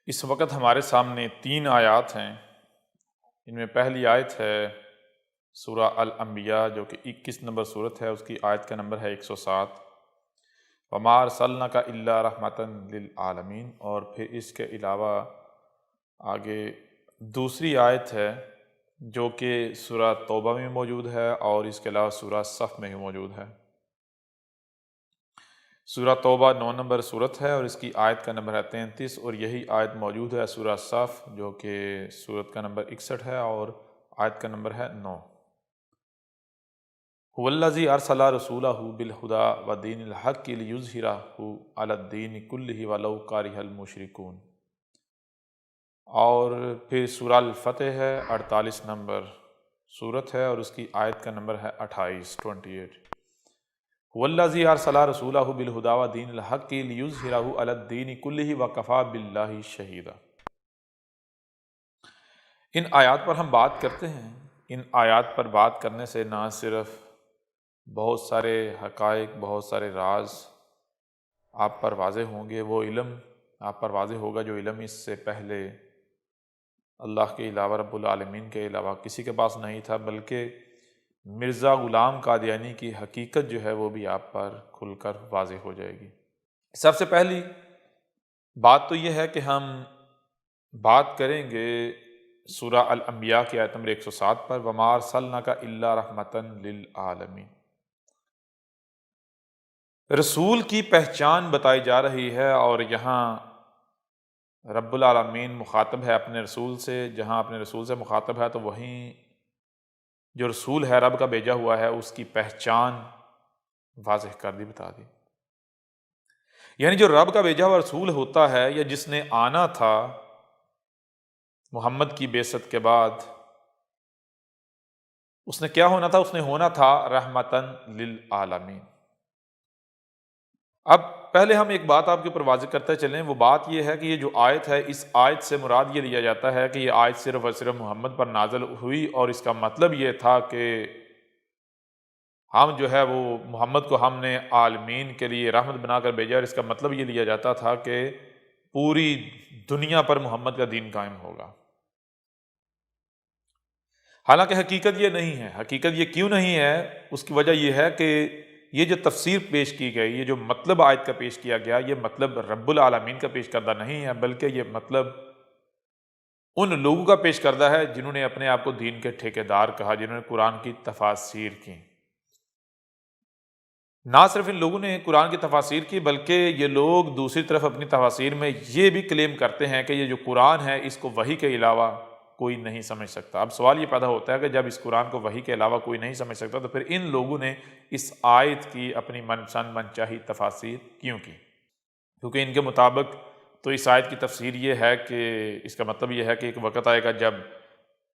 اس وقت ہمارے سامنے 3 آیات ہیں۔ ان میں پہلی آیت ہے سورہ الانبیاء جو کہ 21 نمبر صورت ہے، اس کی آیت کا نمبر ہے 107۔ وَمَا أَرْسَلْنَاكَ إِلَّا رَحْمَةً لِلْعَالَمِينَ، اور پھر اس کے علاوہ آگے دوسری آیت ہے جو کہ سورہ توبہ میں موجود ہے اور اس کے علاوہ سورہ صف میں بھی موجود ہے۔ سورہ توبہ 9 نمبر صورت ہے اور اس کی آیت کا نمبر ہے 33، اور یہی آیت موجود ہے سورہ صف جو کہ صورت کا نمبر 61 ہے اور آیت کا نمبر ہے 9۔ هُوَ الَّذِي أَرْسَلَ رَسُولَهُ بِالْهُدَىٰ وَدِينِ الْحَقِّ لِيُظْهِرَهُ عَلَى الدِّينِ كُلِّهِ وَلَوْ كَرِهَ الْمُشْرِكُونَ۔ اور پھر سورہ الفتح ہے، 48 نمبر صورت ہے اور اس کی آیت کا نمبر ہے 28۔ هُوَ الَّذِي أَرْسَلَ رَسُولَهُ بِالْهُدَىٰ وَدِينِ الْحَقِّ لِيُظْهِرَهُ عَلَى الدِّينِ كُلِّهِ وَكَفَىٰ بِاللَّهِ شَهِيدًا۔ ان آیات پر ہم بات کرتے ہیں۔ ان آیات پر بات کرنے سے نہ صرف بہت سارے حقائق، بہت سارے راز آپ پر واضح ہوں گے، وہ علم آپ پر واضح ہوگا جو علم اس سے پہلے اللہ کے علاوہ، رب العالمین کے علاوہ کسی کے پاس نہیں تھا، بلکہ مرزا غلام قادیانی کی حقیقت جو ہے وہ بھی آپ پر کھل کر واضح ہو جائے گی۔ سب سے پہلی بات تو یہ ہے کہ ہم بات کریں گے سورہ الانبیاء کی آیت نمبر 107 پر، وَمَا أَرْسَلْنَاكَ إِلَّا رَحْمَةً لِلْعَالَمِينَ۔ رسول کی پہچان بتائی جا رہی ہے، اور یہاں رب العالمین مخاطب ہے اپنے رسول سے۔ جہاں اپنے رسول سے مخاطب ہے تو وہیں جو رسول ہے رب کا بھیجا ہوا ہے اس کی پہچان واضح کر دی، بتا دی۔ یعنی جو رب کا بھیجا ہوا رسول ہوتا ہے یا جس نے آنا تھا محمد کی بعثت کے بعد، اس نے کیا ہونا تھا؟ اس نے ہونا تھا رحمتاً للعالمین۔ اب پہلے ہم ایک بات آپ کے اوپر واضح کرتے چلیں، وہ بات یہ ہے کہ یہ جو آیت ہے، اس آیت سے مراد یہ لیا جاتا ہے کہ یہ آیت صرف اور صرف محمد پر نازل ہوئی، اور اس کا مطلب یہ تھا کہ ہم جو ہے وہ محمد کو ہم نے عالمین کے لیے رحمت بنا کر بھیجا، اور اس کا مطلب یہ لیا جاتا تھا کہ پوری دنیا پر محمد کا دین قائم ہوگا۔ حالانکہ حقیقت یہ نہیں ہے۔ حقیقت یہ کیوں نہیں ہے؟ اس کی وجہ یہ ہے کہ یہ جو تفسیر پیش کی گئی، یہ جو مطلب آیت کا پیش کیا گیا، یہ مطلب رب العالمین کا پیش کردہ نہیں ہے، بلکہ یہ مطلب ان لوگوں کا پیش کردہ ہے جنہوں نے اپنے آپ کو دین کے ٹھیکیدار کہا، جنہوں نے قرآن کی تفاسیر کی۔ نہ صرف ان لوگوں نے قرآن کی تفاسیر کی، بلکہ یہ لوگ دوسری طرف اپنی تفاسیر میں یہ بھی کلیم کرتے ہیں کہ یہ جو قرآن ہے اس کو وحی کے علاوہ کوئی نہیں سمجھ سکتا۔ اب سوال یہ پیدا ہوتا ہے کہ جب اس قرآن کو وحی کے علاوہ کوئی نہیں سمجھ سکتا تو پھر ان لوگوں نے اس آیت کی اپنی من پسند من چاہی تفاسیر کیوں کی؟ کیونکہ ان کے مطابق تو اس آیت کی تفسیر یہ ہے کہ اس کا مطلب یہ ہے کہ ایک وقت آئے گا جب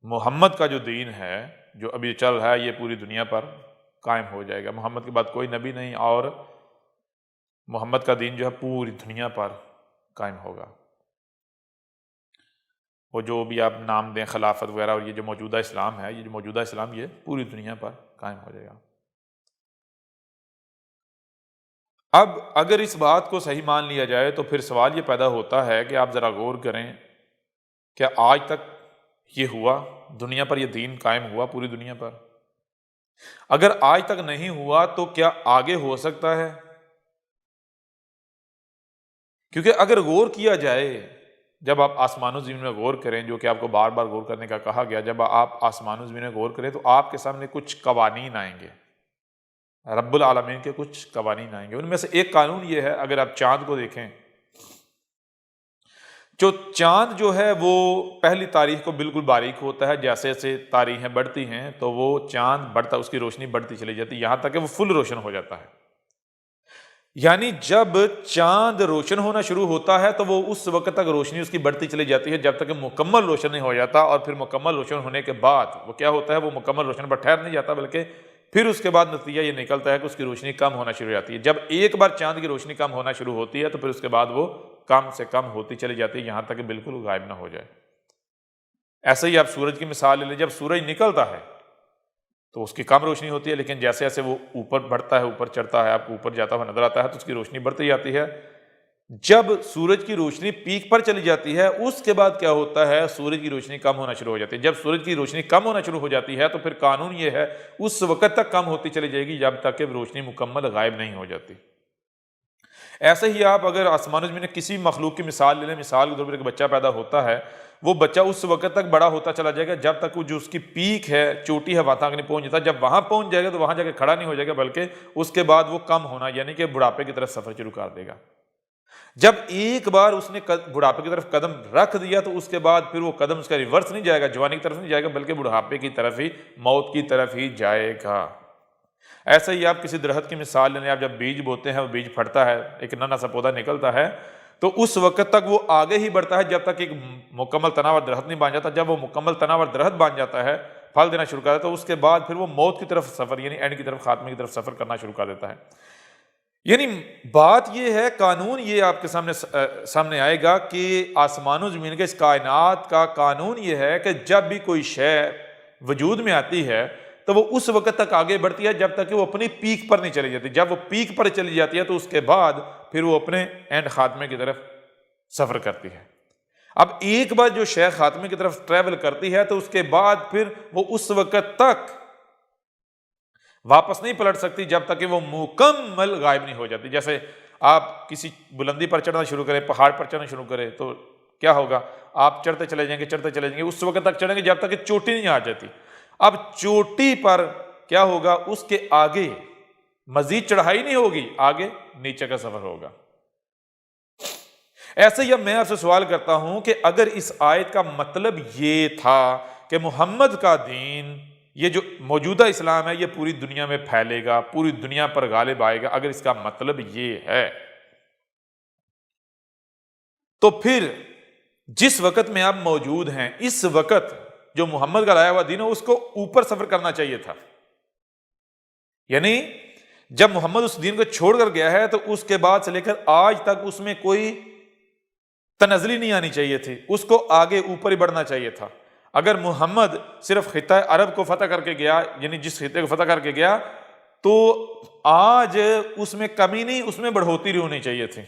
محمد کا جو دین ہے جو ابھی چل رہا ہے یہ پوری دنیا پر قائم ہو جائے گا۔ محمد کے بعد کوئی نبی نہیں، اور محمد کا دین جو ہے پوری دنیا پر قائم ہوگا۔ وہ جو بھی آپ نام دیں خلافت وغیرہ، اور یہ جو موجودہ اسلام ہے، یہ جو موجودہ اسلام یہ پوری دنیا پر قائم ہو جائے گا۔ اب اگر اس بات کو صحیح مان لیا جائے تو پھر سوال یہ پیدا ہوتا ہے کہ آپ ذرا غور کریں، کیا آج تک یہ ہوا؟ دنیا پر یہ دین قائم ہوا پوری دنیا پر؟ اگر آج تک نہیں ہوا تو کیا آگے ہو سکتا ہے؟ کیونکہ اگر غور کیا جائے، جب آپ آسمان و زمین میں غور کریں، جو کہ آپ کو بار بار غور کرنے کا کہا گیا، جب آپ آسمان و زمین میں غور کریں تو آپ کے سامنے کچھ قوانین آئیں گے، رب العالمین کے کچھ قوانین آئیں گے۔ ان میں سے ایک قانون یہ ہے، اگر آپ چاند کو دیکھیں، جو چاند جو ہے وہ پہلی تاریخ کو بالکل باریک ہوتا ہے، جیسے جیسے تاریخیں بڑھتی ہیں تو وہ چاند بڑھتا، اس کی روشنی بڑھتی چلی جاتی ہے، یہاں تک کہ وہ فل روشن ہو جاتا ہے۔ یعنی جب چاند روشن ہونا شروع ہوتا ہے تو وہ اس وقت تک روشنی اس کی بڑھتی چلی جاتی ہے جب تک کہ مکمل روشن نہیں ہو جاتا، اور پھر مکمل روشن ہونے کے بعد وہ کیا ہوتا ہے؟ وہ مکمل روشن پر ٹھہر نہیں جاتا، بلکہ پھر اس کے بعد نتیجہ یہ نکلتا ہے کہ اس کی روشنی کم ہونا شروع ہو جاتی ہے۔ جب ایک بار چاند کی روشنی کم ہونا شروع ہوتی ہے تو پھر اس کے بعد وہ کم سے کم ہوتی چلی جاتی ہے، یہاں تک کہ بالکل غائب نہ ہو جائے۔ ایسے ہی آپ سورج کی مثال لے لیں، جب سورج نکلتا ہے تو اس کی کم روشنی ہوتی ہے، لیکن جیسے جیسے وہ اوپر بڑھتا ہے، اوپر چڑھتا ہے، آپ کو اوپر جاتا ہوا نظر آتا ہے تو اس کی روشنی بڑھتی جاتی ہے، جب سورج کی روشنی پیک پر چلی جاتی ہے اس کے بعد کیا ہوتا ہے، سورج کی روشنی کم ہونا شروع ہو جاتی ہے۔ جب سورج کی روشنی کم ہونا شروع ہو جاتی ہے تو پھر قانون یہ ہے اس وقت تک کم ہوتی چلی جائے گی جب تک کہ روشنی مکمل غائب نہیں ہو جاتی۔ ایسے ہی آپ اگر آسمان و زمین میں کسی مخلوق کی مثال لے لیں، مثال کے طور پر ایک بچہ پیدا ہوتا ہے، وہ بچہ اس وقت تک بڑا ہوتا چلا جائے گا جب تک وہ جو اس کی پیک ہے، چوٹی ہے، وہاں تک نہیں پہنچ جاتا۔ جب وہاں پہنچ جائے گا تو وہاں جا کے کھڑا نہیں ہو جائے گا، بلکہ اس کے بعد وہ کم ہونا یعنی کہ بڑھاپے کی طرف سفر شروع کر دے گا۔ جب ایک بار اس نے بڑھاپے کی طرف قدم رکھ دیا تو اس کے بعد پھر وہ قدم اس کا ریورس نہیں جائے گا، جوانی کی طرف نہیں جائے گا، بلکہ بڑھاپے کی طرف ہی، موت کی طرف ہی جائے گا۔ ایسے ہی آپ کسی درخت کی مثال لیں، آپ جب بیج بوتے ہیں، وہ بیج پھٹتا ہے، ایک ننا سا پودا نکلتا ہے، تو اس وقت تک وہ آگے ہی بڑھتا ہے جب تک ایک مکمل تناور درخت نہیں بن جاتا۔ جب وہ مکمل تناور درخت بن جاتا ہے، پھل دینا شروع کر دیتا ہے، تو اس کے بعد پھر وہ موت کی طرف سفر یعنی اینڈ کی طرف، خاتمے کی طرف سفر کرنا شروع کر دیتا ہے۔ یعنی بات یہ ہے، قانون یہ آپ کے سامنے آئے گا کہ آسمان و زمین کے اس کائنات کا قانون یہ ہے کہ جب بھی کوئی شے وجود میں آتی ہے تو وہ اس وقت تک آگے بڑھتی ہے جب تک کہ وہ اپنی پیک پر نہیں چلی جاتی۔ جب وہ پیک پر چلی جاتی ہے تو اس کے بعد پھر وہ اپنے اینڈ خاتمے کی طرف سفر کرتی ہے۔ اب ایک بار جو شے خاتمے کی طرف ٹریول کرتی ہے تو اس کے بعد پھر وہ اس وقت تک واپس نہیں پلٹ سکتی جب تک کہ وہ مکمل غائب نہیں ہو جاتی۔ جیسے آپ کسی بلندی پر چڑھنا شروع کریں، پہاڑ پر چڑھنا شروع کریں تو کیا ہوگا، آپ چڑھتے چلے جائیں گے، چڑھتے چلے جائیں گے، اس وقت تک چڑھیں گے جب تک کہ چوٹی نہیں آ جاتی۔ اب چوٹی پر کیا ہوگا، اس کے آگے مزید چڑھائی نہیں ہوگی، آگے نیچے کا سفر ہوگا۔ ایسے ہی اب میں آپ سے سوال کرتا ہوں کہ اگر اس آیت کا مطلب یہ تھا کہ محمد کا دین، یہ جو موجودہ اسلام ہے، یہ پوری دنیا میں پھیلے گا، پوری دنیا پر غالب آئے گا، اگر اس کا مطلب یہ ہے تو پھر جس وقت میں آپ موجود ہیں اس وقت جو محمد کا لایا ہوا دین ہے اس کو اوپر سفر کرنا چاہیے تھا۔ یعنی جب محمد اس دین کو چھوڑ کر گیا ہے تو اس کے بعد سے لے کر آج تک اس میں کوئی تنزلی نہیں آنی چاہیے تھی، اس کو آگے اوپر ہی بڑھنا چاہیے تھا۔ اگر محمد صرف خطہ عرب کو فتح کر کے گیا، یعنی جس خطے کو فتح کر کے گیا، تو آج اس میں کمی نہیں، اس میں بڑھوتری ہونی چاہیے تھی،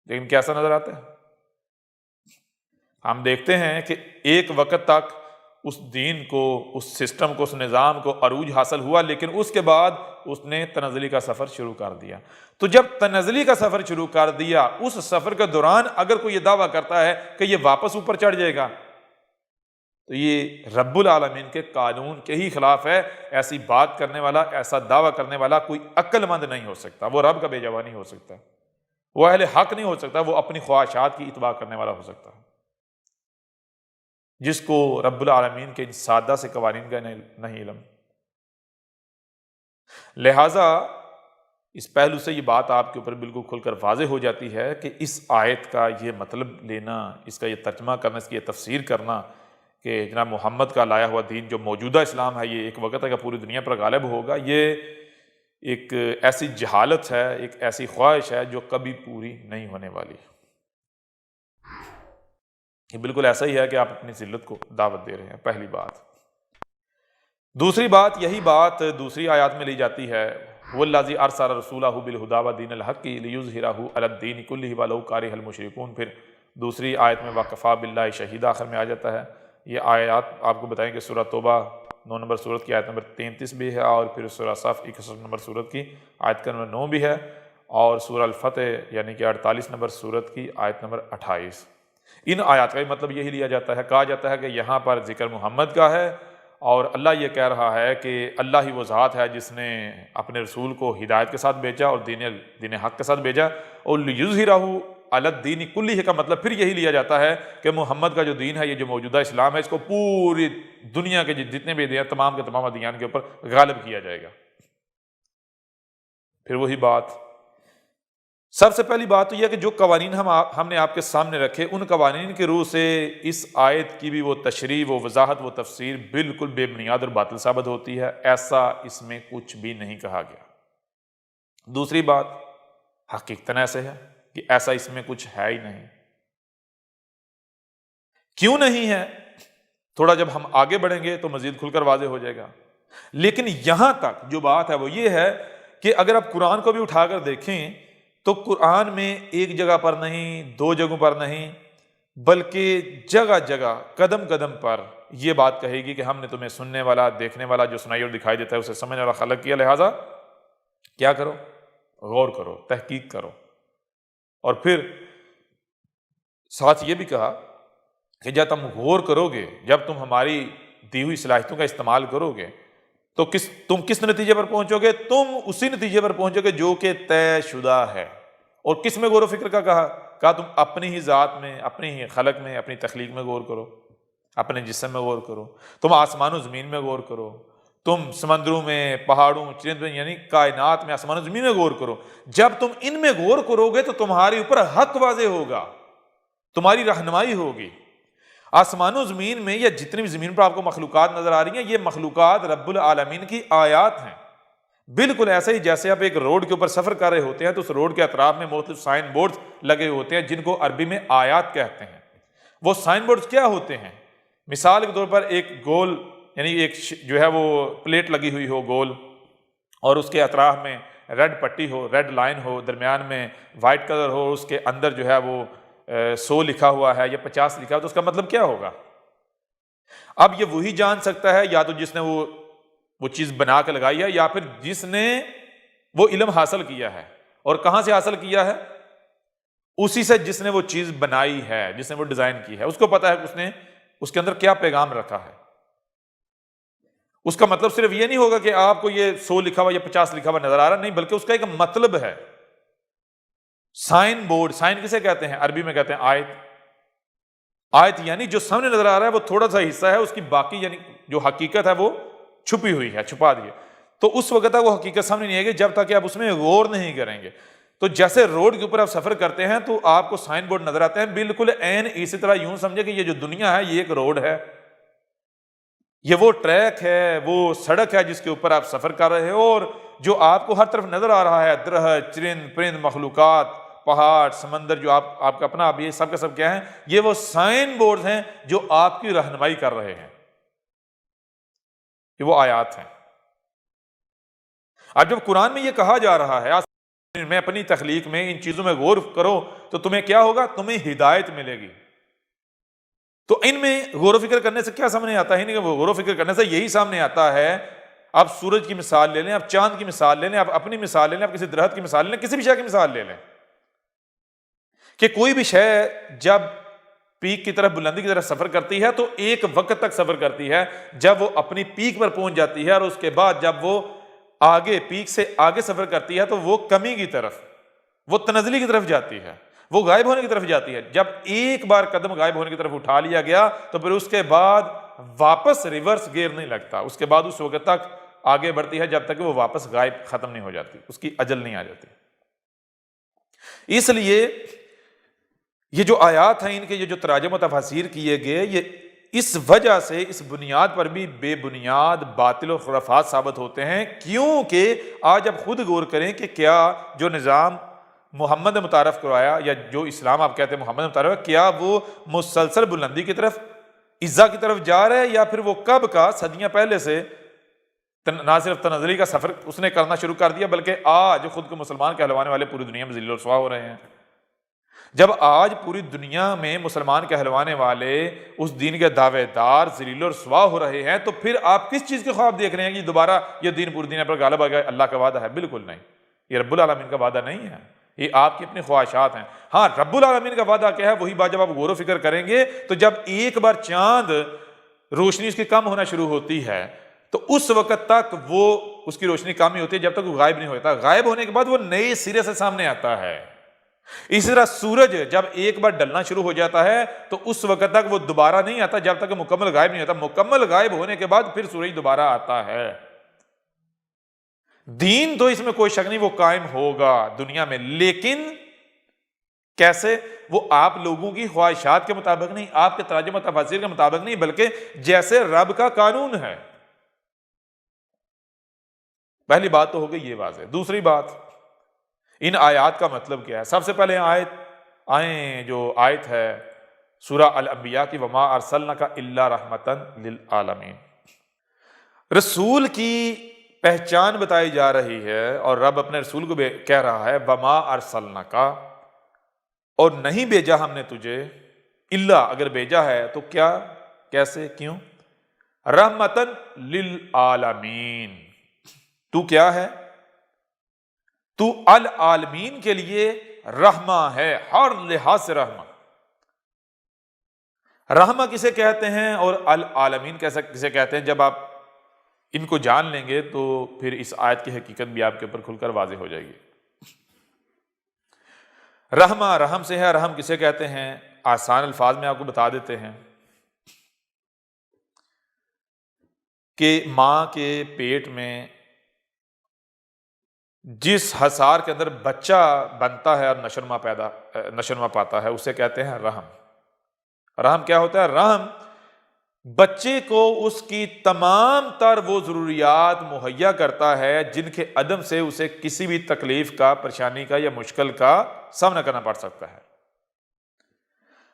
لیکن کیسا نظر آتا ہے؟ ہم دیکھتے ہیں کہ ایک وقت تک اس دین کو، اس سسٹم کو، اس نظام کو عروج حاصل ہوا، لیکن اس کے بعد اس نے تنزلی کا سفر شروع کر دیا۔ تو جب تنزلی کا سفر شروع کر دیا، اس سفر کے دوران اگر کوئی یہ دعویٰ کرتا ہے کہ یہ واپس اوپر چڑھ جائے گا تو یہ رب العالمین کے قانون کے ہی خلاف ہے۔ ایسی بات کرنے والا، ایسا دعویٰ کرنے والا کوئی عقل مند نہیں ہو سکتا، وہ رب کا بیجوا نہیں ہو سکتا، وہ اہل حق نہیں ہو سکتا، وہ اپنی خواہشات کی اتباع کرنے والا ہو سکتا ہے، جس کو رب العالمین کے ان سادہ سے قوانین کا نہیں علم۔ لہٰذا اس پہلو سے یہ بات آپ کے اوپر بالکل کھل کر واضح ہو جاتی ہے کہ اس آیت کا یہ مطلب لینا، اس کا یہ ترجمہ کرنا، اس کی یہ تفسیر کرنا کہ جناب محمد کا لایا ہوا دین جو موجودہ اسلام ہے یہ ایک وقت ہے کہ پوری دنیا پر غالب ہوگا، یہ ایک ایسی جہالت ہے، ایک ایسی خواہش ہے جو کبھی پوری نہیں ہونے والی۔ یہ بالکل ایسا ہی ہے کہ آپ اپنی ذلت کو دعوت دے رہے ہیں، پہلی بات۔ دوسری بات، یہی بات دوسری آیات میں لی جاتی ہے، وَالَّذِي أَرْسَلَ رَسُولَهُ بِالْهُدَىٰ وَدِينِ الْحَقِّ لِيُظْهِرَهُ عَلَى الدِّينِ كُلِّهِ وَلَوْ كَرِهَ الْمُشْرِكُونَ۔ پھر دوسری آیت میں وَكَفَىٰ بِاللَّهِ شَهِيدًا آخر میں آ جاتا ہے۔ یہ آیات آپ کو بتائیں کہ سورہ توبہ 9 نمبر سورت کی آیت نمبر 33 بھی ہے، اور پھر سورہ صف 61 نمبر سورت کی آیت نمبر 9 بھی ہے، اور سورہ الفتح یعنی کہ 48 نمبر سورت کی آیت نمبر 28۔ ان آیات کا مطلب یہی لیا جاتا ہے، کہا جاتا ہے کہ یہاں پر ذکر محمد کا ہے، اور اللہ یہ کہہ رہا ہے کہ اللہ ہی وہ ذات ہے جس نے اپنے رسول کو ہدایت کے ساتھ بھیجا اور دین حق کے ساتھ بھیجا، اور لِيُظْهِرَهُ عَلَى الدِّينِ كُلِّهِ کا مطلب پھر یہی لیا جاتا ہے کہ محمد کا جو دین ہے، یہ جو موجودہ اسلام ہے، اس کو پوری دنیا کے جتنے بھی دین، تمام کے تمام ادیان کے اوپر غالب کیا جائے گا۔ پھر وہی بات، سب سے پہلی بات تو یہ کہ جو قوانین ہم نے آپ کے سامنے رکھے، ان قوانین کے روح سے اس آیت کی بھی وہ تشریح، وہ وضاحت، وہ تفسیر بالکل بے بنیاد اور باطل ثابت ہوتی ہے، ایسا اس میں کچھ بھی نہیں کہا گیا۔ دوسری بات، حقیقتاً ایسے ہے کہ ایسا اس میں کچھ ہے ہی نہیں۔ کیوں نہیں ہے، تھوڑا جب ہم آگے بڑھیں گے تو مزید کھل کر واضح ہو جائے گا، لیکن یہاں تک جو بات ہے وہ یہ ہے کہ اگر آپ قرآن کو بھی اٹھا کر دیکھیں تو قرآن میں ایک جگہ پر نہیں، دو جگہوں پر نہیں، بلکہ جگہ جگہ قدم قدم پر یہ بات کہے گی کہ ہم نے تمہیں سننے والا، دیکھنے والا، جو سنائی اور دکھائی دیتا ہے اسے سمجھنے والا خلق کیا، لہٰذا کیا کرو؟ غور کرو، تحقیق کرو۔ اور پھر ساتھ یہ بھی کہا کہ جب تم غور کرو گے، جب تم ہماری دی ہوئی صلاحیتوں کا استعمال کرو گے تو تم کس نتیجے پر پہنچو گے؟ تم اسی نتیجے پر پہنچو گے جو کہ طے شدہ ہے۔ اور کس میں غور و فکر کا کہا تم اپنی ہی ذات میں، اپنی ہی خلق میں، اپنی تخلیق میں غور کرو، اپنے جسم میں غور کرو، تم آسمان و زمین میں غور کرو، تم سمندروں میں، پہاڑوں، چرندوں، یعنی کائنات میں، آسمان و زمین میں غور کرو۔ جب تم ان میں غور کرو گے تو تمہارے اوپر حق واضح ہوگا، تمہاری رہنمائی ہوگی۔ آسمان و زمین میں یا جتنی بھی زمین پر آپ کو مخلوقات نظر آ رہی ہیں، یہ مخلوقات رب العالمین کی آیات ہیں۔ بالکل ایسے ہی جیسے آپ ایک روڈ کے اوپر سفر کر رہے ہوتے ہیں تو اس روڈ کے اطراف میں مختلف سائن بورڈز لگے ہوتے ہیں جن کو عربی میں آیات کہتے ہیں۔ وہ سائن بورڈز کیا ہوتے ہیں؟ مثال کے طور پر ایک گول، یعنی ایک جو ہے وہ پلیٹ لگی ہوئی ہو گول، اور اس کے اطراف میں ریڈ پٹی ہو، ریڈ لائن ہو، درمیان میں وائٹ کلر ہو، اس کے اندر جو ہے وہ 100 لکھا ہوا ہے یا 50 لکھا ہوا، تو اس کا مطلب کیا ہوگا؟ اب یہ وہی جان سکتا ہے یا تو جس نے وہ چیز بنا کے لگائی ہے، یا پھر جس نے وہ علم حاصل کیا ہے۔ اور کہاں سے حاصل کیا ہے؟ اسی سے جس نے وہ چیز بنائی ہے، جس نے وہ ڈیزائن کی ہے، اس کو پتا ہے کہ اس نے اس کے اندر کیا پیغام رکھا ہے۔ اس کا مطلب صرف یہ نہیں ہوگا کہ آپ کو یہ 100 لکھا ہوا یا 50 لکھا ہوا نظر آ رہا، نہیں، بلکہ اس کا ایک مطلب ہے۔ سائن بورڈ، سائن کسے کہتے ہیں؟ عربی میں کہتے ہیں آیت۔ آیت یعنی جو سامنے نظر آ رہا ہے وہ تھوڑا سا حصہ ہے، اس کی باقی یعنی جو حقیقت ہے وہ چھپی ہوئی ہے، چھپا دی ہے۔ تو اس وقت تک وہ حقیقت سامنے نہیں آئے گی جب تک کہ آپ اس میں غور نہیں کریں گے۔ تو جیسے روڈ کے اوپر آپ سفر کرتے ہیں تو آپ کو سائن بورڈ نظر آتے ہیں، بالکل عین اسی طرح یوں سمجھے کہ یہ جو دنیا ہے یہ ایک روڈ ہے، یہ وہ ٹریک ہے، وہ سڑک ہے جس کے اوپر آپ سفر کر رہے ہو، اور جو آپ کو ہر طرف نظر آ رہا ہے، درخت، چرند پرند، مخلوقات، پہاڑ، سمندر، جو آپ کا اپنا، آپ یہ سب کے سب کیا ہیں؟ یہ وہ سائن بورڈ ہیں جو آپ کی رہنمائی کر رہے ہیں، یہ وہ آیات ہیں۔ اب جب قرآن میں یہ کہا جا رہا ہے میں اپنی تخلیق میں ان چیزوں میں غور کرو تو تمہیں کیا ہوگا؟ تمہیں ہدایت ملے گی۔ تو ان میں غور و فکر کرنے سے کیا سامنے آتا ہے؟ وہ غور و فکر کرنے سے یہی سامنے آتا ہے، آپ سورج کی مثال لے لیں، آپ چاند کی مثال لے لیں، آپ اپنی مثال لے لیں، آپ کسی درخت کی مثال لے لیں، کسی بھی شے کی مثال لے لیں، کہ کوئی بھی شے جب پیک کی طرف، بلندی کی طرف سفر کرتی ہے تو ایک وقت تک سفر کرتی ہے، جب وہ اپنی پیک پر پہنچ جاتی ہے، اور اس کے بعد جب وہ آگے پیک سے آگے سفر کرتی ہے تو وہ کمی کی طرف، وہ تنزلی کی طرف جاتی ہے، وہ غائب ہونے کی طرف جاتی ہے۔ جب ایک بار قدم غائب ہونے کی طرف اٹھا لیا گیا تو پھر اس کے بعد واپس ریورس گیئر نہیں لگتا، اس کے بعد اس وقت تک آگے بڑھتی ہے جب تک کہ وہ واپس غائب ختم نہیں ہو جاتی، اس کی اجل نہیں آ جاتی۔ اس لیے یہ جو آیات ہیں، ان کے یہ جو تراجم و تفاسیر کیے گئے، یہ اس وجہ سے اس بنیاد پر بھی بے بنیاد باطل و خرافات ثابت ہوتے ہیں، کیونکہ آج اب خود غور کریں کہ کیا جو نظام محمد نے متعارف کروایا، یا جو اسلام آپ کہتے ہیں محمد نے متعارف، کیا وہ مسلسل بلندی کی طرف، عزت کی طرف جا رہا ہے، یا پھر وہ کب کا صدیاں پہلے سے نہ صرف تنزلی کا سفر اس نے کرنا شروع کر دیا، بلکہ آج خود کو مسلمان کہلوانے والے پوری دنیا میں ذلیل و رسوا ہو رہے ہیں۔ جب آج پوری دنیا میں مسلمان کہلوانے والے اس دین کے دعوے دار ذلیل و رسوا ہو رہے ہیں، تو پھر آپ کس چیز کے خواب دیکھ رہے ہیں کہ دوبارہ یہ دین پوری دنیا پر غالب آ گیا؟ اللہ کا وعدہ ہے؟ بالکل نہیں، یہ رب العالمین کا وعدہ نہیں ہے، یہ آپ کی اپنی خواہشات ہیں۔ ہاں، رب العالمین کا وعدہ کیا ہے؟ وہی بات جب آپ غور و فکر کریں گے تو جب ایک بار چاند روشنی اس کی کم ہونا شروع ہوتی ہے تو اس وقت تک وہ اس کی روشنی کم ہی ہوتی ہے جب تک وہ غائب نہیں ہوتا، غائب ہونے کے بعد وہ نئے سرے سے سامنے آتا ہے۔ اسی طرح سورج جب ایک بار ڈلنا شروع ہو جاتا ہے تو اس وقت تک وہ دوبارہ نہیں آتا جب تک کہ مکمل غائب نہیں ہوتا، مکمل غائب ہونے کے بعد پھر سورج دوبارہ آتا ہے۔ دین تو اس میں کوئی شک نہیں، وہ قائم ہوگا دنیا میں، لیکن کیسے؟ وہ آپ لوگوں کی خواہشات کے مطابق نہیں، آپ کے تراجم و تفاسیر کے مطابق نہیں، بلکہ جیسے رب کا قانون ہے۔ پہلی بات تو ہو گئی یہ واضح۔ دوسری بات، ان آیات کا مطلب کیا ہے؟ سب سے پہلے جو آیت ہے سورہ الانبیاء کی، وما ارسلناک الا رحمتا للعالمین، رسول کی پہچان بتائی جا رہی ہے، اور رب اپنے رسول کو کہہ رہا ہے وما ارسلناک، اور نہیں بھیجا ہم نے تجھے، الا اگر بھیجا ہے تو کیا، کیسے، کیوں، رحمتن للعالمین، تو کیا ہے، تو العالمین کے لیے رحمہ ہے، ہر لحاظ سے رحمہ۔ رحمہ کسے کہتے ہیں اور العالمین کسے کہتے ہیں، جب آپ ان کو جان لیں گے تو پھر اس آیت کی حقیقت بھی آپ کے اوپر کھل کر واضح ہو جائے گی۔ رحمہ رحم سے ہے، رحم کسے کہتے ہیں، آسان الفاظ میں آپ کو بتا دیتے ہیں کہ ماں کے پیٹ میں جس حصار کے اندر بچہ بنتا ہے اور نشوونما پاتا ہے، اسے کہتے ہیں رحم۔ رحم کیا ہوتا ہے؟ رحم بچے کو اس کی تمام تر وہ ضروریات مہیا کرتا ہے جن کے عدم سے اسے کسی بھی تکلیف کا، پریشانی کا یا مشکل کا سامنا کرنا پڑ سکتا ہے۔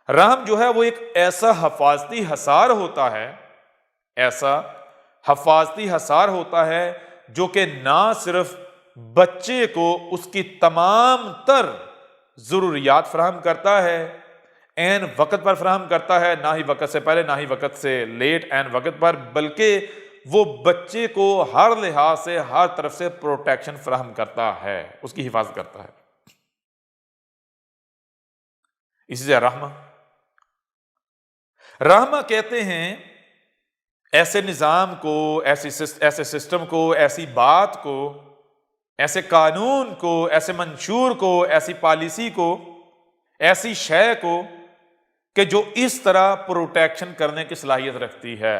رحم جو ہے وہ ایک ایسا حفاظتی حصار ہوتا ہے، ایسا حفاظتی حصار ہوتا ہے جو کہ نہ صرف بچے کو اس کی تمام تر ضروریات فراہم کرتا ہے، عین وقت پر فراہم کرتا ہے، نہ ہی وقت سے پہلے نہ ہی وقت سے لیٹ، عین وقت پر، بلکہ وہ بچے کو ہر لحاظ سے، ہر طرف سے پروٹیکشن فراہم کرتا ہے، اس کی حفاظت کرتا ہے۔ اسی سے رحمہ کہتے ہیں ایسے نظام کو، ایسے سسٹم کو، ایسی بات کو، ایسے قانون کو، ایسے منشور کو، ایسی پالیسی کو، ایسی شے کو کہ جو اس طرح پروٹیکشن کرنے کی صلاحیت رکھتی ہے،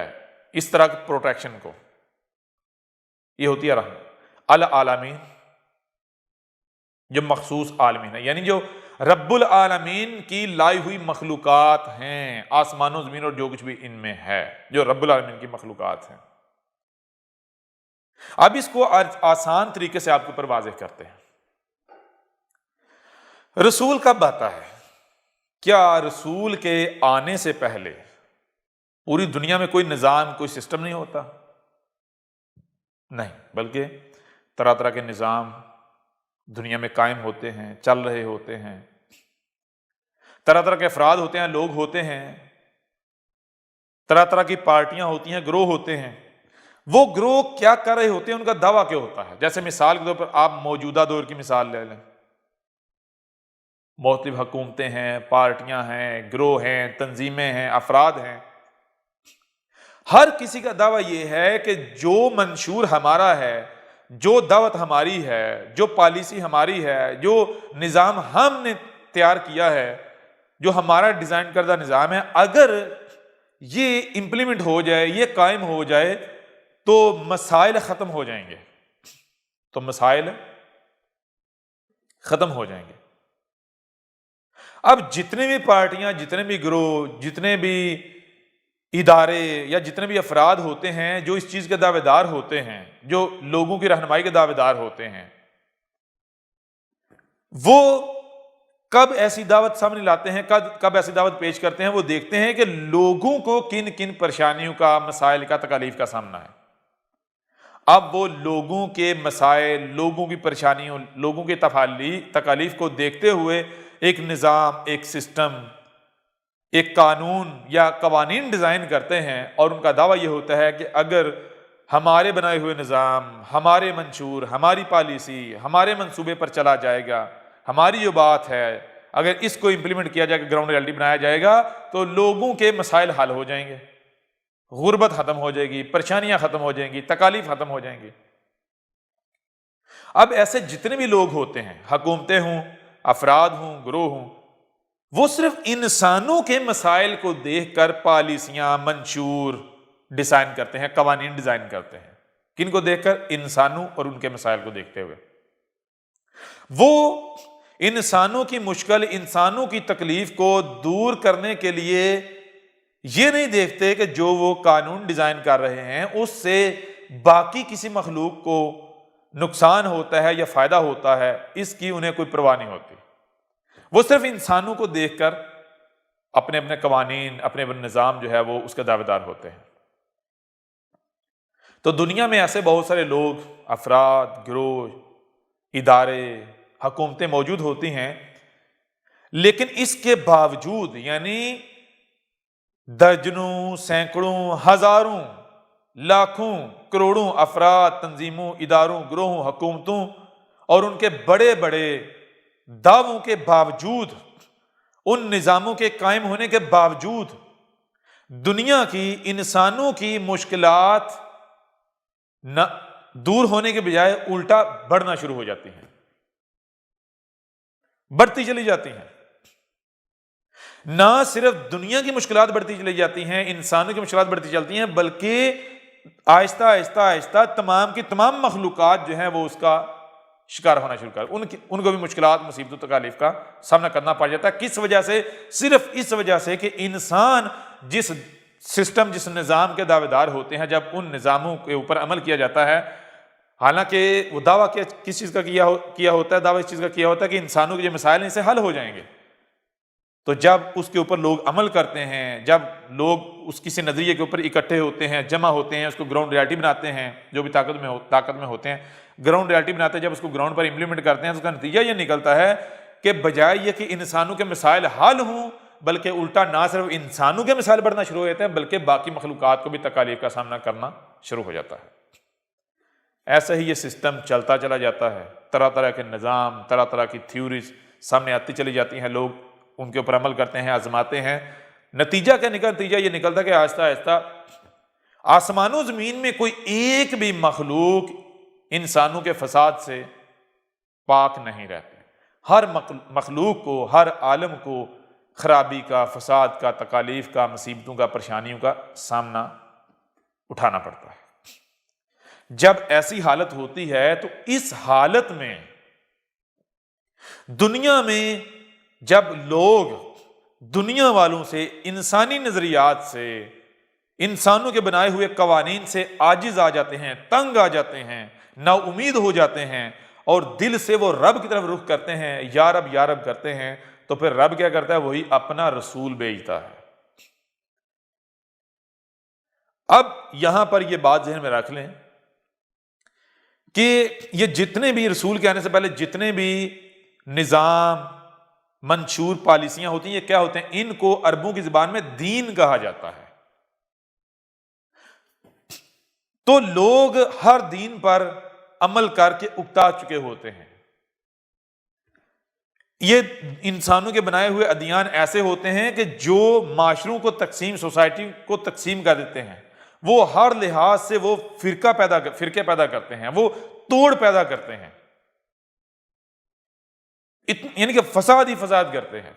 اس طرح کی پروٹیکشن کو، یہ ہوتی ہے رحم۔ العالمین جو مخصوص عالمین ہے، یعنی جو رب العالمین کی لائی ہوئی مخلوقات ہیں، آسمان و زمین اور جو کچھ بھی ان میں ہے، جو رب العالمین کی مخلوقات ہیں۔ اب اس کو آسان طریقے سے آپ کے اوپر واضح کرتے ہیں۔ رسول کب آتا ہے؟ کیا رسول کے آنے سے پہلے پوری دنیا میں کوئی نظام، کوئی سسٹم نہیں ہوتا؟ نہیں، بلکہ طرح طرح کے نظام دنیا میں قائم ہوتے ہیں، چل رہے ہوتے ہیں، طرح طرح کے افراد ہوتے ہیں، لوگ ہوتے ہیں، طرح طرح کی پارٹیاں ہوتی ہیں، گروہ ہوتے ہیں۔ وہ گروہ کیا کر رہے ہوتے ہیں، ان کا دعویٰ کیا ہوتا ہے؟ جیسے مثال کے طور پر آپ موجودہ دور کی مثال لے لیں، مختلف حکومتیں ہیں، پارٹیاں ہیں، گروہ ہیں، تنظیمیں ہیں، افراد ہیں، ہر کسی کا دعویٰ یہ ہے کہ جو منشور ہمارا ہے، جو دعوت ہماری ہے، جو پالیسی ہماری ہے، جو نظام ہم نے تیار کیا ہے، جو ہمارا ڈیزائن کردہ نظام ہے، اگر یہ امپلیمنٹ ہو جائے، یہ قائم ہو جائے تو مسائل ختم ہو جائیں گے، تو مسائل ختم ہو جائیں گے۔ اب جتنے بھی پارٹیاں، جتنے بھی گروہ، جتنے بھی ادارے یا جتنے بھی افراد ہوتے ہیں جو اس چیز کے دعوے دار ہوتے ہیں، جو لوگوں کی رہنمائی کے دعوے دار ہوتے ہیں، وہ کب ایسی دعوت سامنے لاتے ہیں، کب ایسی دعوت پیش کرتے ہیں؟ وہ دیکھتے ہیں کہ لوگوں کو کن کن پریشانیوں کا، مسائل کا، تکالیف کا سامنا ہے۔ اب وہ لوگوں کے مسائل، لوگوں کی پریشانیوں، لوگوں کے تکالیف کو دیکھتے ہوئے ایک نظام، ایک سسٹم، ایک قانون یا قوانین ڈیزائن کرتے ہیں، اور ان کا دعویٰ یہ ہوتا ہے کہ اگر ہمارے بنائے ہوئے نظام، ہمارے منشور، ہماری پالیسی، ہمارے منصوبے پر چلا جائے گا، ہماری جو بات ہے اگر اس کو امپلیمنٹ کیا جائے گا، گراؤنڈ ریالٹی بنایا جائے گا، تو لوگوں کے مسائل حل ہو جائیں گے، غربت ختم ہو جائے گی، پریشانیاں ختم ہو جائیں گی، تکالیف ختم ہو جائیں گی۔ اب ایسے جتنے بھی لوگ ہوتے ہیں، حکومتیں ہوں، افراد ہوں، گروہ ہوں، وہ صرف انسانوں کے مسائل کو دیکھ کر پالیسیاں، منشور ڈیزائن کرتے ہیں، قوانین ڈیزائن کرتے ہیں۔ کن کو دیکھ کر؟ انسانوں اور ان کے مسائل کو دیکھتے ہوئے۔ وہ انسانوں کی مشکل، انسانوں کی تکلیف کو دور کرنے کے لیے یہ نہیں دیکھتے کہ جو وہ قانون ڈیزائن کر رہے ہیں اس سے باقی کسی مخلوق کو نقصان ہوتا ہے یا فائدہ ہوتا ہے، اس کی انہیں کوئی پرواہ نہیں ہوتی۔ وہ صرف انسانوں کو دیکھ کر اپنے اپنے قوانین، اپنے اپنے نظام جو ہے وہ اس کے دعوے دار ہوتے ہیں۔ تو دنیا میں ایسے بہت سارے لوگ، افراد، گروہ، ادارے، حکومتیں موجود ہوتی ہیں، لیکن اس کے باوجود یعنی درجنوں، سینکڑوں، ہزاروں، لاکھوں، کروڑوں افراد، تنظیموں، اداروں، گروہوں، حکومتوں اور ان کے بڑے بڑے دعووں کے باوجود، ان نظاموں کے قائم ہونے کے باوجود دنیا کی، انسانوں کی مشکلات نہ دور ہونے کے بجائے الٹا بڑھنا شروع ہو جاتی ہیں، بڑھتی چلی جاتی ہیں۔ نہ صرف دنیا کی مشکلات بڑھتی چلی جاتی ہیں، انسانوں کی مشکلات بڑھتی چلتی ہیں، بلکہ آہستہ آہستہ آہستہ تمام کی تمام مخلوقات جو ہیں وہ اس کا شکار ہونا شروع کر، ان کو بھی مشکلات، مصیبتوں، تکالیف کا سامنا کرنا پڑ جاتا ہے۔ کس وجہ سے؟ صرف اس وجہ سے کہ انسان جس سسٹم، جس نظام کے دعوے دار ہوتے ہیں، جب ان نظاموں کے اوپر عمل کیا جاتا ہے، حالانکہ وہ دعویٰ کس چیز کا کیا ہوتا ہے، دعویٰ اس چیز کا کیا ہوتا ہے کہ انسانوں کے جو مسائل ہیں اس سے حل ہو جائیں گے، تو جب اس کے اوپر لوگ عمل کرتے ہیں، جب لوگ اس کسی نظریے کے اوپر اکٹھے ہوتے ہیں، جمع ہوتے ہیں، اس کو گراؤنڈ ریالٹی بناتے ہیں، جو بھی طاقت میں ہوتے ہیں گراؤنڈ ریالٹی بناتے ہیں، جب اس کو گراؤنڈ پر امپلیمنٹ کرتے ہیں تو اس کا نتیجہ یہ نکلتا ہے کہ بجائے یہ کہ انسانوں کے مسائل حل ہوں، بلکہ الٹا نہ صرف انسانوں کے مسائل بڑھنا شروع ہو جاتے ہیں بلکہ باقی مخلوقات کو بھی تکالیف کا سامنا کرنا شروع ہو جاتا ہے۔ ایسا ہی یہ سسٹم چلتا چلا جاتا ہے، طرح طرح کے نظام، طرح طرح کی تھیوریز سامنے آتی چلی جاتی ہیں، لوگ ان کے اوپر عمل کرتے ہیں، آزماتے ہیں۔ نتیجہ کیا نکلتا؟ نتیجہ یہ نکلتا کہ آہستہ آہستہ آسمان و زمین میں کوئی ایک بھی مخلوق انسانوں کے فساد سے پاک نہیں رہتے۔ ہر مخلوق کو، ہر عالم کو خرابی کا، فساد کا، تکالیف کا، مصیبتوں کا، پریشانیوں کا سامنا اٹھانا پڑتا ہے۔ جب ایسی حالت ہوتی ہے تو اس حالت میں دنیا میں جب لوگ دنیا والوں سے، انسانی نظریات سے، انسانوں کے بنائے ہوئے قوانین سے عاجز آ جاتے ہیں، تنگ آ جاتے ہیں، نا امید ہو جاتے ہیں اور دل سے وہ رب کی طرف رخ کرتے ہیں، یا رب یا رب کرتے ہیں، تو پھر رب کیا کرتا ہے؟ وہی اپنا رسول بھیجتا ہے۔ اب یہاں پر یہ بات ذہن میں رکھ لیں کہ یہ جتنے بھی رسول کے آنے سے پہلے جتنے بھی نظام، منشور، پالیسیاں ہوتی ہیں، یہ کیا ہوتے ہیں؟ ان کو عربوں کی زبان میں دین کہا جاتا ہے۔ تو لوگ ہر دین پر عمل کر کے اکتا چکے ہوتے ہیں۔ یہ انسانوں کے بنائے ہوئے ادیان ایسے ہوتے ہیں کہ جو معاشروں کو تقسیم، سوسائٹی کو تقسیم کر دیتے ہیں، وہ ہر لحاظ سے وہ فرقے پیدا کرتے ہیں، وہ توڑ پیدا کرتے ہیں، یعنی کہ فساد ہی فساد کرتے ہیں۔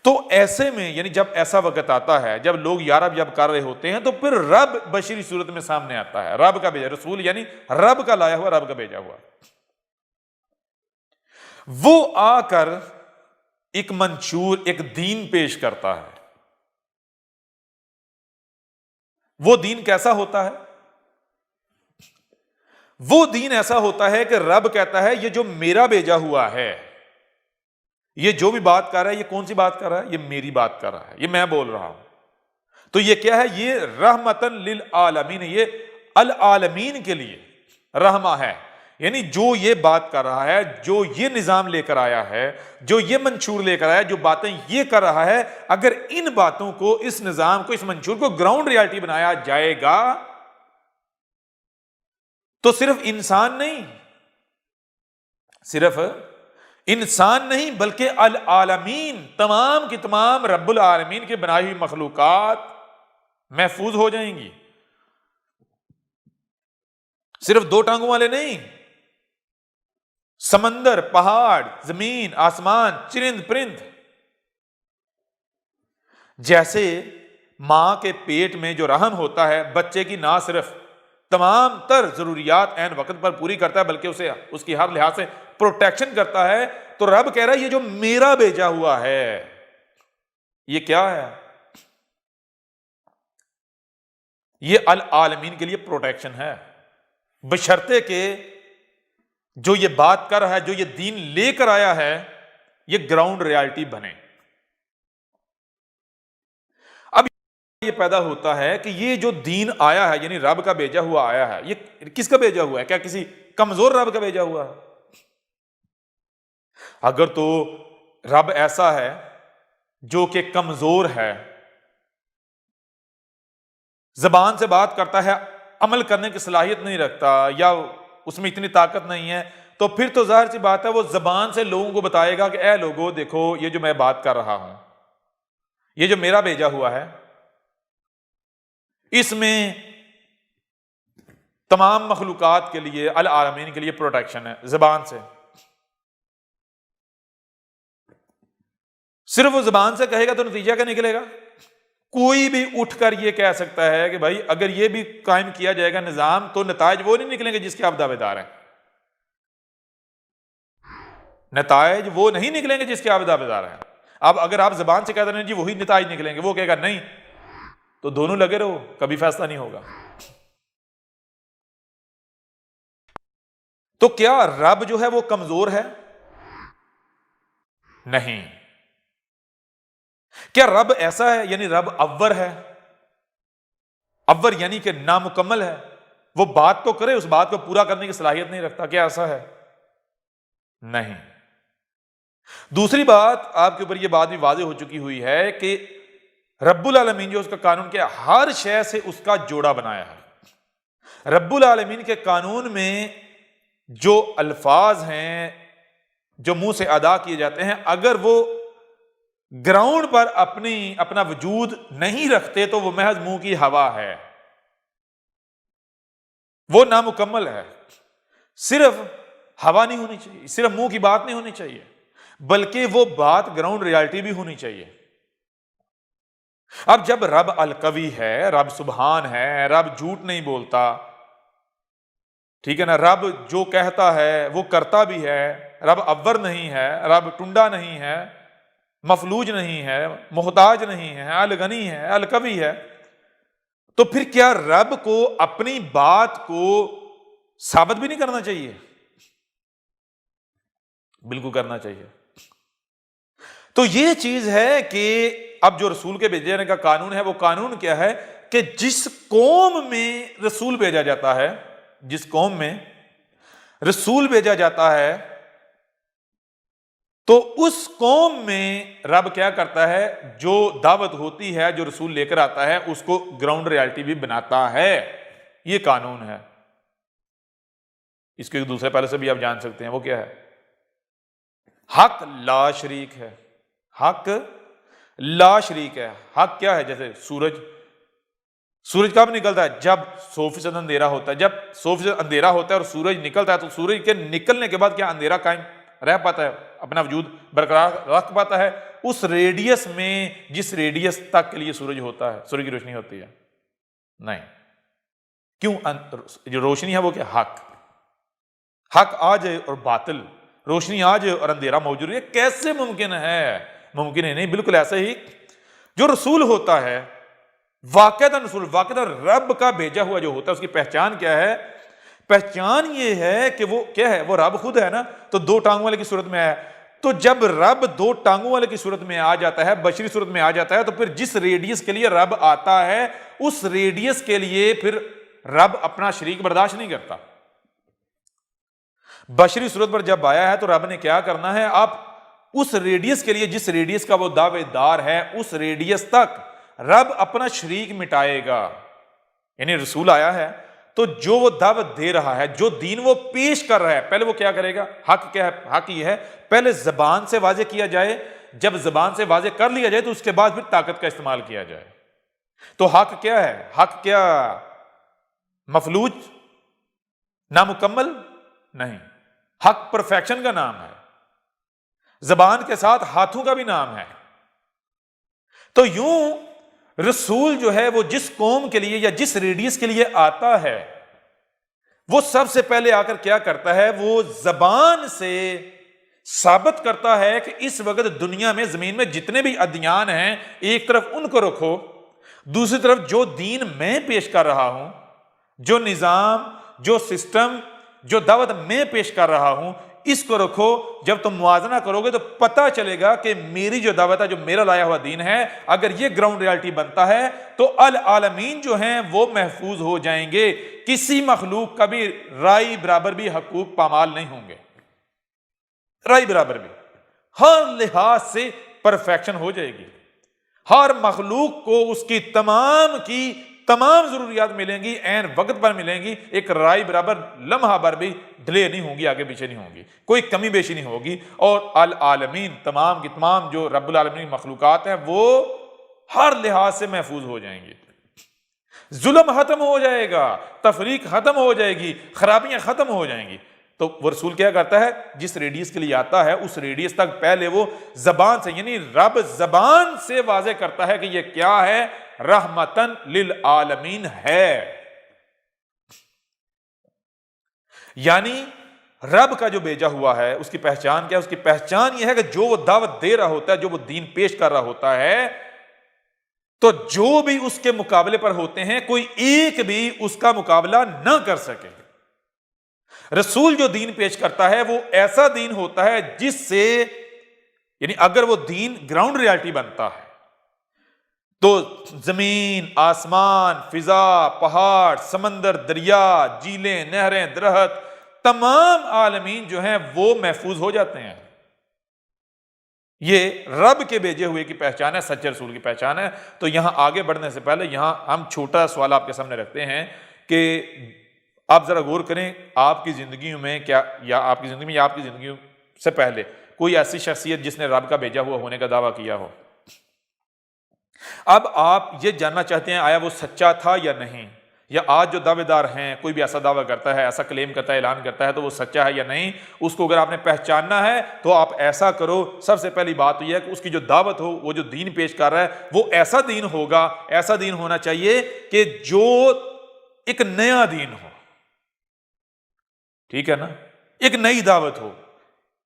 تو ایسے میں یعنی جب ایسا وقت آتا ہے، جب لوگ یا رب جب کر رہے ہوتے ہیں، تو پھر رب بشری صورت میں سامنے آتا ہے، رب کا بھیجا رسول، یعنی رب کا لایا ہوا، رب کا بھیجا ہوا، وہ آ کر ایک منشور، ایک دین پیش کرتا ہے۔ وہ دین کیسا ہوتا ہے؟ وہ دین ایسا ہوتا ہے کہ رب کہتا ہے یہ جو میرا بھیجا ہوا ہے، یہ جو بھی بات کر رہا ہے، یہ کون سی بات کر رہا ہے؟ یہ میری بات کر رہا ہے، یہ میں بول رہا ہوں۔ تو یہ کیا ہے؟ یہ رحمتن للعالمین، یہ العالمین کے لیے رحمہ ہے، یعنی جو یہ بات کر رہا ہے، جو یہ نظام لے کر آیا ہے، جو یہ منشور لے کر آیا ہے، جو باتیں یہ کر رہا ہے، اگر ان باتوں کو، اس نظام کو، اس منشور کو گراؤنڈ ریالٹی بنایا جائے گا تو صرف انسان نہیں بلکہ العالمین، تمام کی تمام رب العالمین کی بنائی ہوئی مخلوقات محفوظ ہو جائیں گی۔ صرف دو ٹانگوں والے نہیں، سمندر، پہاڑ، زمین، آسمان، چرند پرند، جیسے ماں کے پیٹ میں جو رحم ہوتا ہے، بچے کی نہ صرف تمام تر ضروریات عین وقت پر پوری کرتا ہے بلکہ اسے اس کی ہر لحاظ سے پروٹیکشن کرتا ہے، تو رب کہہ رہا ہے یہ جو میرا بھیجا ہوا ہے، یہ کیا ہے؟ یہ العالمین کے لیے پروٹیکشن ہے، بشرطے کہ جو یہ بات کر رہا ہے، جو یہ دین لے کر آیا ہے، یہ گراؤنڈ ریالٹی بنے۔ یہ پیدا ہوتا ہے کہ یہ جو دین آیا ہے، یعنی رب کا بھیجا ہوا آیا ہے، یہ کس کا بھیجا ہوا ہے؟ کیا کسی کمزور رب کا بھیجا ہوا ہے؟ اگر تو رب ایسا ہے جو کہ کمزور ہے، زبان سے بات کرتا ہے، عمل کرنے کی صلاحیت نہیں رکھتا، یا اس میں اتنی طاقت نہیں ہے، تو پھر تو ظاہر سی بات ہے وہ زبان سے لوگوں کو بتائے گا کہ اے لوگوں دیکھو، یہ جو میں بات کر رہا ہوں، یہ جو میرا بھیجا ہوا ہے، اس میں تمام مخلوقات کے لیے، العالمین کے لیے پروٹیکشن ہے۔ زبان سے، صرف وہ زبان سے کہے گا تو نتیجہ کیا نکلے گا؟ کوئی بھی اٹھ کر یہ کہہ سکتا ہے کہ بھائی اگر یہ بھی قائم کیا جائے گا نظام تو نتائج وہ نہیں نکلیں گے جس کے آپ دعوے دار ہیں، نتائج وہ نہیں نکلیں گے جس کے آپ دعوے دار ہیں۔ اب اگر آپ زبان سے کہہ رہے ہیں جی وہی نتائج نکلیں گے، وہ کہے گا نہیں، تو دونوں لگے رہو، کبھی فیصلہ نہیں ہوگا۔ تو کیا رب جو ہے وہ کمزور ہے؟ نہیں۔ کیا رب ایسا ہے یعنی رب اور ہے؟ اور یعنی کہ نامکمل ہے، وہ بات تو کرے، اس بات کو پورا کرنے کی صلاحیت نہیں رکھتا، کیا ایسا ہے؟ نہیں۔ دوسری بات، آپ کے اوپر یہ بات بھی واضح ہو چکی ہوئی ہے کہ رب العالمین جو اس کا قانون کیا، ہر شے سے اس کا جوڑا بنایا ہے۔ رب العالمین کے قانون میں جو الفاظ ہیں جو منہ سے ادا کیے جاتے ہیں، اگر وہ گراؤنڈ پر اپنا وجود نہیں رکھتے تو وہ محض منہ کی ہوا ہے، وہ نامکمل ہے۔ صرف ہوا نہیں ہونی چاہیے، صرف منہ کی بات نہیں ہونی چاہیے، بلکہ وہ بات گراؤنڈ ریالٹی بھی ہونی چاہیے۔ اب جب رب القوی ہے، رب سبحان ہے، رب جھوٹ نہیں بولتا، ٹھیک ہے نا، رب جو کہتا ہے وہ کرتا بھی ہے، رب اور نہیں ہے، رب ٹنڈا نہیں ہے، مفلوج نہیں ہے، محتاج نہیں ہے، الغنی ہے، القوی ہے، تو پھر کیا رب کو اپنی بات کو ثابت بھی نہیں کرنا چاہیے؟ بالکل کرنا چاہیے۔ تو یہ چیز ہے کہ اب جو رسول کے بھیجنے کا قانون ہے، وہ قانون کیا ہے کہ جس قوم میں رسول بھیجا جاتا ہے، جس قوم میں رسول بھیجا جاتا ہے، تو اس قوم میں رب کیا کرتا ہے، جو دعوت ہوتی ہے، جو رسول لے کر آتا ہے، اس کو گراؤنڈ ریالٹی بھی بناتا ہے۔ یہ قانون ہے۔ اس کے دوسرے پہلے سے بھی آپ جان سکتے ہیں، وہ کیا ہے؟ حق لا شریک ہے۔ حق لا شریک ہے۔ حق کیا ہے؟ جیسے سورج کب نکلتا ہے؟ جب 100% اندھیرا ہوتا ہے۔ جب 100% اندھیرا ہوتا ہے اور سورج نکلتا ہے، تو سورج کے نکلنے کے بعد کیا اندھیرا قائم رہ پاتا ہے، اپنا وجود برقرار رکھ پاتا ہے اس ریڈیس میں جس ریڈیس تک کے لیے سورج ہوتا ہے، سورج کی روشنی ہوتی ہے؟ نہیں۔ کیوں؟ جو روشنی ہے وہ کیا؟ حق آ جائے اور باطل، روشنی آ جائے اور اندھیرا موجود ہے، کیسے ممکن ہے؟ ممکن ہے نہیں۔ بالکل ایسے ہی جو رسول ہوتا ہے، واقعتاً رسول، واقعتاً رب کا بھیجا ہوا جو ہوتا ہے، اس کی پہچان کیا ہے؟ پہچان یہ ہے کہ وہ کیا ہے؟ وہ رب خود ہے نا، تو دو ٹانگوں والے کی صورت میں ہے۔ تو جب رب دو ٹانگوں والے کی صورت میں آ جاتا ہے، بشری صورت میں آ جاتا ہے، تو پھر جس ریڈیس کے لیے رب آتا ہے، اس ریڈیس کے لیے پھر رب اپنا شریک برداشت نہیں کرتا۔ بشری صورت پر جب آیا ہے تو رب نے کیا کرنا ہے؟ آپ اس ریڈیس کے لیے، جس ریڈیس کا وہ دعوے دار ہے، اس ریڈیس تک رب اپنا شریک مٹائے گا۔ یعنی رسول آیا ہے تو جو وہ دعوت دے رہا ہے، جو دین وہ پیش کر رہا ہے، پہلے وہ کیا کرے گا؟ حق کیا ہے؟ حق یہ ہے پہلے زبان سے واضح کیا جائے، جب زبان سے واضح کر لیا جائے تو اس کے بعد پھر طاقت کا استعمال کیا جائے۔ تو حق کیا ہے؟ حق کیا مفلوج، نامکمل نہیں، حق پرفیکشن کا نام ہے، زبان کے ساتھ ہاتھوں کا بھی نام ہے۔ تو یوں رسول جو ہے وہ جس قوم کے لیے یا جس ریڈیس کے لیے آتا ہے، وہ سب سے پہلے آ کر کیا کرتا ہے؟ وہ زبان سے ثابت کرتا ہے کہ اس وقت دنیا میں، زمین میں جتنے بھی ادیان ہیں، ایک طرف ان کو رکھو، دوسری طرف جو دین میں پیش کر رہا ہوں، جو نظام، جو سسٹم، جو دعوت میں پیش کر رہا ہوں، اس کو رکھو، جب تم موازنہ کرو گے تو پتہ چلے گا کہ میری جو دعوت ہے، جو میرا لایا ہوا دین ہے، اگر یہ گراؤنڈ ریالٹی بنتا ہے تو العالمین جو ہیں وہ محفوظ ہو جائیں گے، کسی مخلوق کا بھی رائی برابر بھی حقوق پامال نہیں ہوں گے، رائی برابر بھی ہر لحاظ سے پرفیکشن ہو جائے گی، ہر مخلوق کو اس کی تمام ضروریات ملیں گی، عین وقت پر ملیں گی، ایک رائے برابر لمحہ بھر بھی ڈیلے نہیں ہوں گی، آگے پیچھے نہیں ہوں گی، کوئی کمی بیشی نہیں ہوگی، اور العالمین تمام کی تمام جو رب العالمین مخلوقات ہیں وہ ہر لحاظ سے محفوظ ہو جائیں گے، ظلم ختم ہو جائے گا، تفریق ختم ہو جائے گی، خرابیاں ختم ہو جائیں گی۔ تو وہ رسول کیا کرتا ہے، جس ریڈیس کے لیے آتا ہے اس ریڈیس تک پہلے وہ زبان سے، یعنی رب زبان سے واضح کرتا ہے کہ یہ کیا ہے، رحمتن للعالمین ہے، یعنی رب کا جو بھیجا ہوا ہے اس کی پہچان کیا ہے؟ اس کی پہچان یہ ہے کہ جو وہ دعوت دے رہا ہوتا ہے، جو وہ دین پیش کر رہا ہوتا ہے، تو جو بھی اس کے مقابلے پر ہوتے ہیں کوئی ایک بھی اس کا مقابلہ نہ کر سکے۔ رسول جو دین پیش کرتا ہے وہ ایسا دین ہوتا ہے جس سے، یعنی اگر وہ دین گراؤنڈ ریالٹی بنتا ہے تو زمین، آسمان، فضا، پہاڑ، سمندر، دریا، جھیلیں، نہریں، درخت، تمام عالمین جو ہیں وہ محفوظ ہو جاتے ہیں۔ یہ رب کے بھیجے ہوئے کی پہچان ہے، سچے رسول کی پہچان ہے۔ تو یہاں آگے بڑھنے سے پہلے یہاں ہم چھوٹا سوال آپ کے سامنے رکھتے ہیں کہ آپ ذرا غور کریں، آپ کی زندگیوں میں کیا، یا آپ کی زندگی میں یا آپ کی زندگیوں سے پہلے کوئی ایسی شخصیت جس نے رب کا بھیجا ہوا ہونے کا دعویٰ کیا ہو؟ اب آپ یہ جاننا چاہتے ہیں آیا وہ سچا تھا یا نہیں، یا آج جو دعوے دار ہیں کوئی بھی ایسا دعویٰ کرتا ہے، ایسا کلیم کرتا ہے، اعلان کرتا ہے، تو وہ سچا ہے یا نہیں، اس کو اگر آپ نے پہچاننا ہے تو آپ ایسا کرو، سب سے پہلی بات تو یہ ہے کہ اس کی جو دعوت ہو، وہ جو دین پیش کر رہا ہے وہ ایسا دین ہوگا، ایسا دین ہونا چاہیے کہ جو ایک نیا دین ہو، ٹھیک ہے نا، ایک نئی دعوت ہو،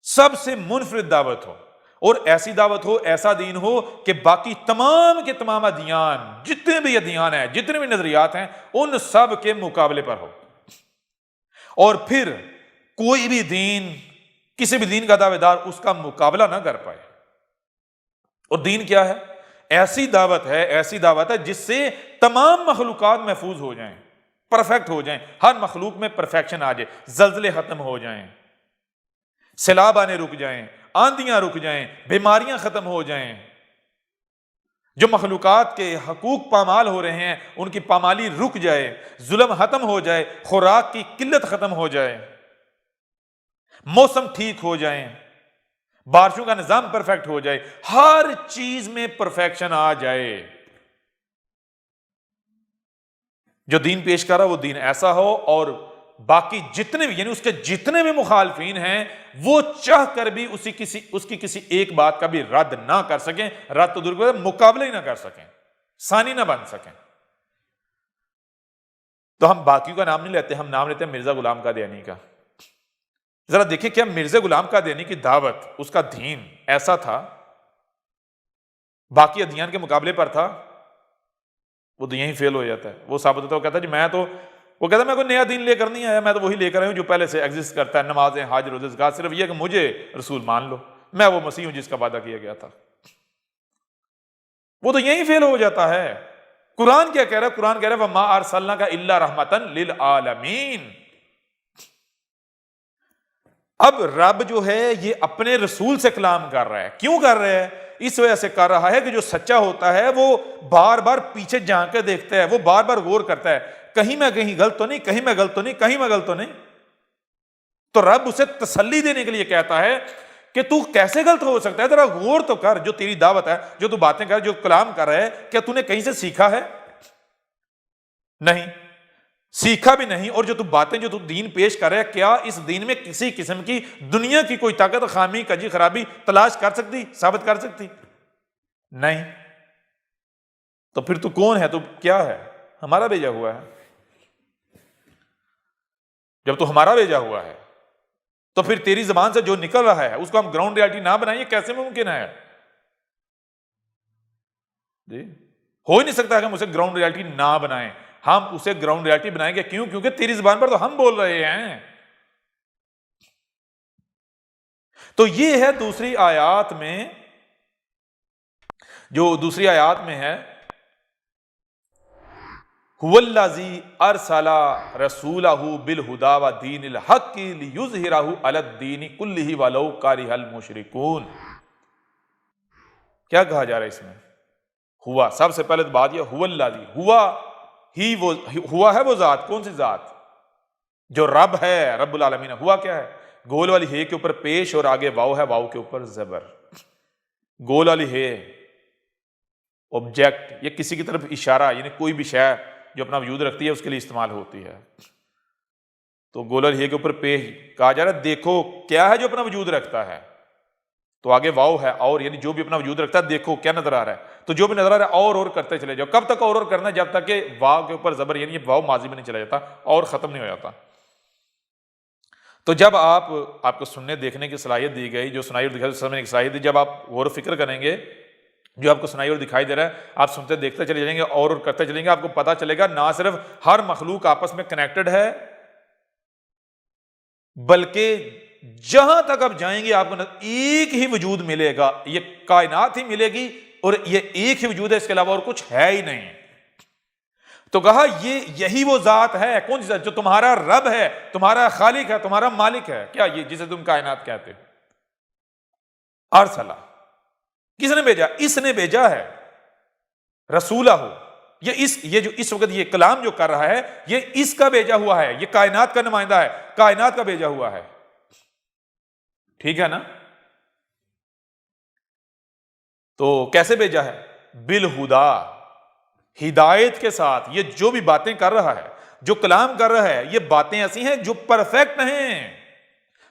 سب سے منفرد دعوت ہو، اور ایسی دعوت ہو، ایسا دین ہو کہ باقی تمام کے تمام ادیان، جتنے بھی ادیان ہیں، جتنے بھی نظریات ہیں، ان سب کے مقابلے پر ہو، اور پھر کوئی بھی دین، کسی بھی دین کا دعوے دار اس کا مقابلہ نہ کر پائے۔ اور دین کیا ہے؟ ایسی دعوت ہے جس سے تمام مخلوقات محفوظ ہو جائیں، پرفیکٹ ہو جائیں، ہر مخلوق میں پرفیکشن آ جائے، زلزلے ختم ہو جائیں، سیلاب آنے رک جائیں، آندیاں رک جائیں، بیماریاں ختم ہو جائیں، جو مخلوقات کے حقوق پامال ہو رہے ہیں ان کی پامالی رک جائے، ظلم ختم ہو جائے، خوراک کی قلت ختم ہو جائے، موسم ٹھیک ہو جائیں، بارشوں کا نظام پرفیکٹ ہو جائے، ہر چیز میں پرفیکشن آ جائے۔ جو دین پیش کر رہا وہ دین ایسا ہو، اور باقی جتنے بھی، یعنی اس کے جتنے بھی مخالفین ہیں وہ چاہ کر بھی اس کی کسی ایک بات کا بھی رد نہ کر سکیں، رد تو دور کی بات ہے، مقابلہ ہی نہ کر سکیں، ثانی نہ بن سکیں۔ تو ہم باقیوں کا نام نہیں لیتے، ہم نام لیتے ہیں مرزا غلام قادیانی کا۔ ذرا دیکھیں کیا مرزا غلام قادیانی کی دعوت، اس کا دین ایسا تھا، باقی ادیان کے مقابلے پر تھا؟ وہ تو یہیں فیل ہو جاتا ہے، وہ ثابت ہوتا ہے، وہ کہتا ہے جی وہ کہتا ہے میں کوئی نیا دین لے کر نہیں آیا، میں تو وہی لے کر آیا ہوں جو پہلے سے ایگزسٹ کرتا ہے، نمازیں، حج، روزے، زکات، صرف یہ کہ مجھے رسول مان لو، میں وہ مسیح ہوں جس کا وعدہ کیا گیا تھا۔ وہ تو یہیں فیل ہو جاتا ہے۔ قرآن کیا کہہ رہا ہے؟ قرآن کہہ رہا ہے وَمَا أَرْسَلْنَاكَ إِلَّا رَحْمَةً لِلْعَالَمِينَ۔ اب رب جو ہے یہ اپنے رسول سے کلام کر رہا ہے، کیوں کر رہا ہے؟ اس وجہ سے کر رہا ہے کہ جو سچا ہوتا ہے وہ بار بار پیچھے جھانک کے دیکھتا ہے، وہ بار بار غور کرتا ہے، کہیں میں غلط تو نہیں، کہیں میں غلط تو نہیں، کہیں میں غلط تو نہیں۔ تو رب اسے تسلی دینے کے لیے کہتا ہے کہ تو کیسے غلط ہو سکتا ہے، ذرا غور تو کر، جو تیری دعوت ہے، جو تو باتیں کر، جو کلام کر رہا ہے، کیا تو نے کہیں سے سیکھا ہے؟ نہیں سیکھا بھی نہیں، اور جو تو باتیں، جو تو دین پیش کر رہا ہے، کیا اس دین میں کسی قسم کی دنیا کی کوئی طاقت، خامی، کجی، خرابی تلاش کر سکتی، ثابت کر سکتی؟ نہیں۔ تو پھر تو کون ہے؟ تو کیا ہے؟ ہمارا بھیجا ہوا ہے۔ جب تو ہمارا بھیجا ہوا ہے تو پھر تیری زبان سے جو نکل رہا ہے اس کو ہم گراؤنڈ ریالٹی نہ بنائیں، یہ کیسے ممکن ہے؟ جی ہو ہی نہیں سکتا کہ ہم اسے گراؤنڈ ریالٹی نہ بنائیں، ہم اسے گراؤنڈ ریالٹی بنائیں گے۔ کیوں؟ کیونکہ تیری زبان پر تو ہم بول رہے ہیں۔ تو یہ ہے دوسری آیات میں، جو دوسری آیات میں ہے هو الذی ارسل رسولہ بالہدی ودین الحق لیظہرہ علی الدین کلہ ولو کرہ المشرکون۔ کیا کہا جا رہا ہے اس میں؟ ہوا، سب سے پہلے بات یہ هو الذی، ہوا ہی وہ، ہوا ہے وہ ذات، کون سی ذات؟ جو رب ہے، رب العالمین۔ ہوا کیا ہے؟ گول والی ہے کے اوپر پیش اور آگے واو ہے، واو کے اوپر زبر۔ گول والی ہے آبجیکٹ، یہ کسی کی طرف اشارہ، یعنی کوئی بھی شے جو اپنا وجود رکھتی ہے اس کے لیے استعمال ہوتی ہے۔ تو گول والی ہے کے اوپر پیش کہا جا رہا ہے دیکھو کیا ہے جو اپنا وجود رکھتا ہے، تو آگے واو ہے اور، یعنی جو بھی اپنا وجود رکھتا ہے دیکھو کیا نظر آ رہا ہے، تو جو بھی نظر آ رہا ہے اور کرتے چلے جاؤ۔ کب تک اور کرنا ہے؟ جب تک کہ واو کے اوپر زبر، یعنی واو ماضی میں نہیں چلا جاتا اور ختم نہیں ہو جاتا۔ تو جب آپ کو سننے دیکھنے کی صلاحیت دی گئی، جو سنائی اور دکھائی سمجھنے کی صلاحیت دی، جب آپ غور و فکر کریں گے جو آپ کو سنائی اور دکھائی دے رہا ہے، آپ سنتے دیکھتے چلے جائیں گے اور کرتے چلیں گے، آپ کو پتہ چلے گا نہ صرف ہر مخلوق آپس میں کنیکٹڈ ہے، بلکہ جہاں تک آپ جائیں گے آپ کو ایک ہی وجود ملے گا، یہ کائنات ہی ملے گی اور یہ ایک ہی وجود ہے، اس کے علاوہ اور کچھ ہے ہی نہیں۔ تو کہا یہی وہ ذات ہے، کون سی ذات؟ جو تمہارا رب ہے، تمہارا خالق ہے، تمہارا مالک ہے۔ کیا؟ یہ جسے تم کائنات کہتے ہو۔ ارسلہ، کس نے بھیجا؟ اس نے بھیجا ہے، رسولہ ہو، یہ جو اس وقت یہ کلام جو کر رہا ہے یہ اس کا بھیجا ہوا ہے، یہ کائنات کا نمائندہ ہے، کائنات کا بھیجا ہوا ہے، ٹھیک ہے نا؟ تو کیسے بھیجا ہے؟ بالہدی، ہدایت کے ساتھ۔ یہ جو بھی باتیں کر رہا ہے، جو کلام کر رہا ہے، یہ باتیں ایسی ہیں جو پرفیکٹ ہیں،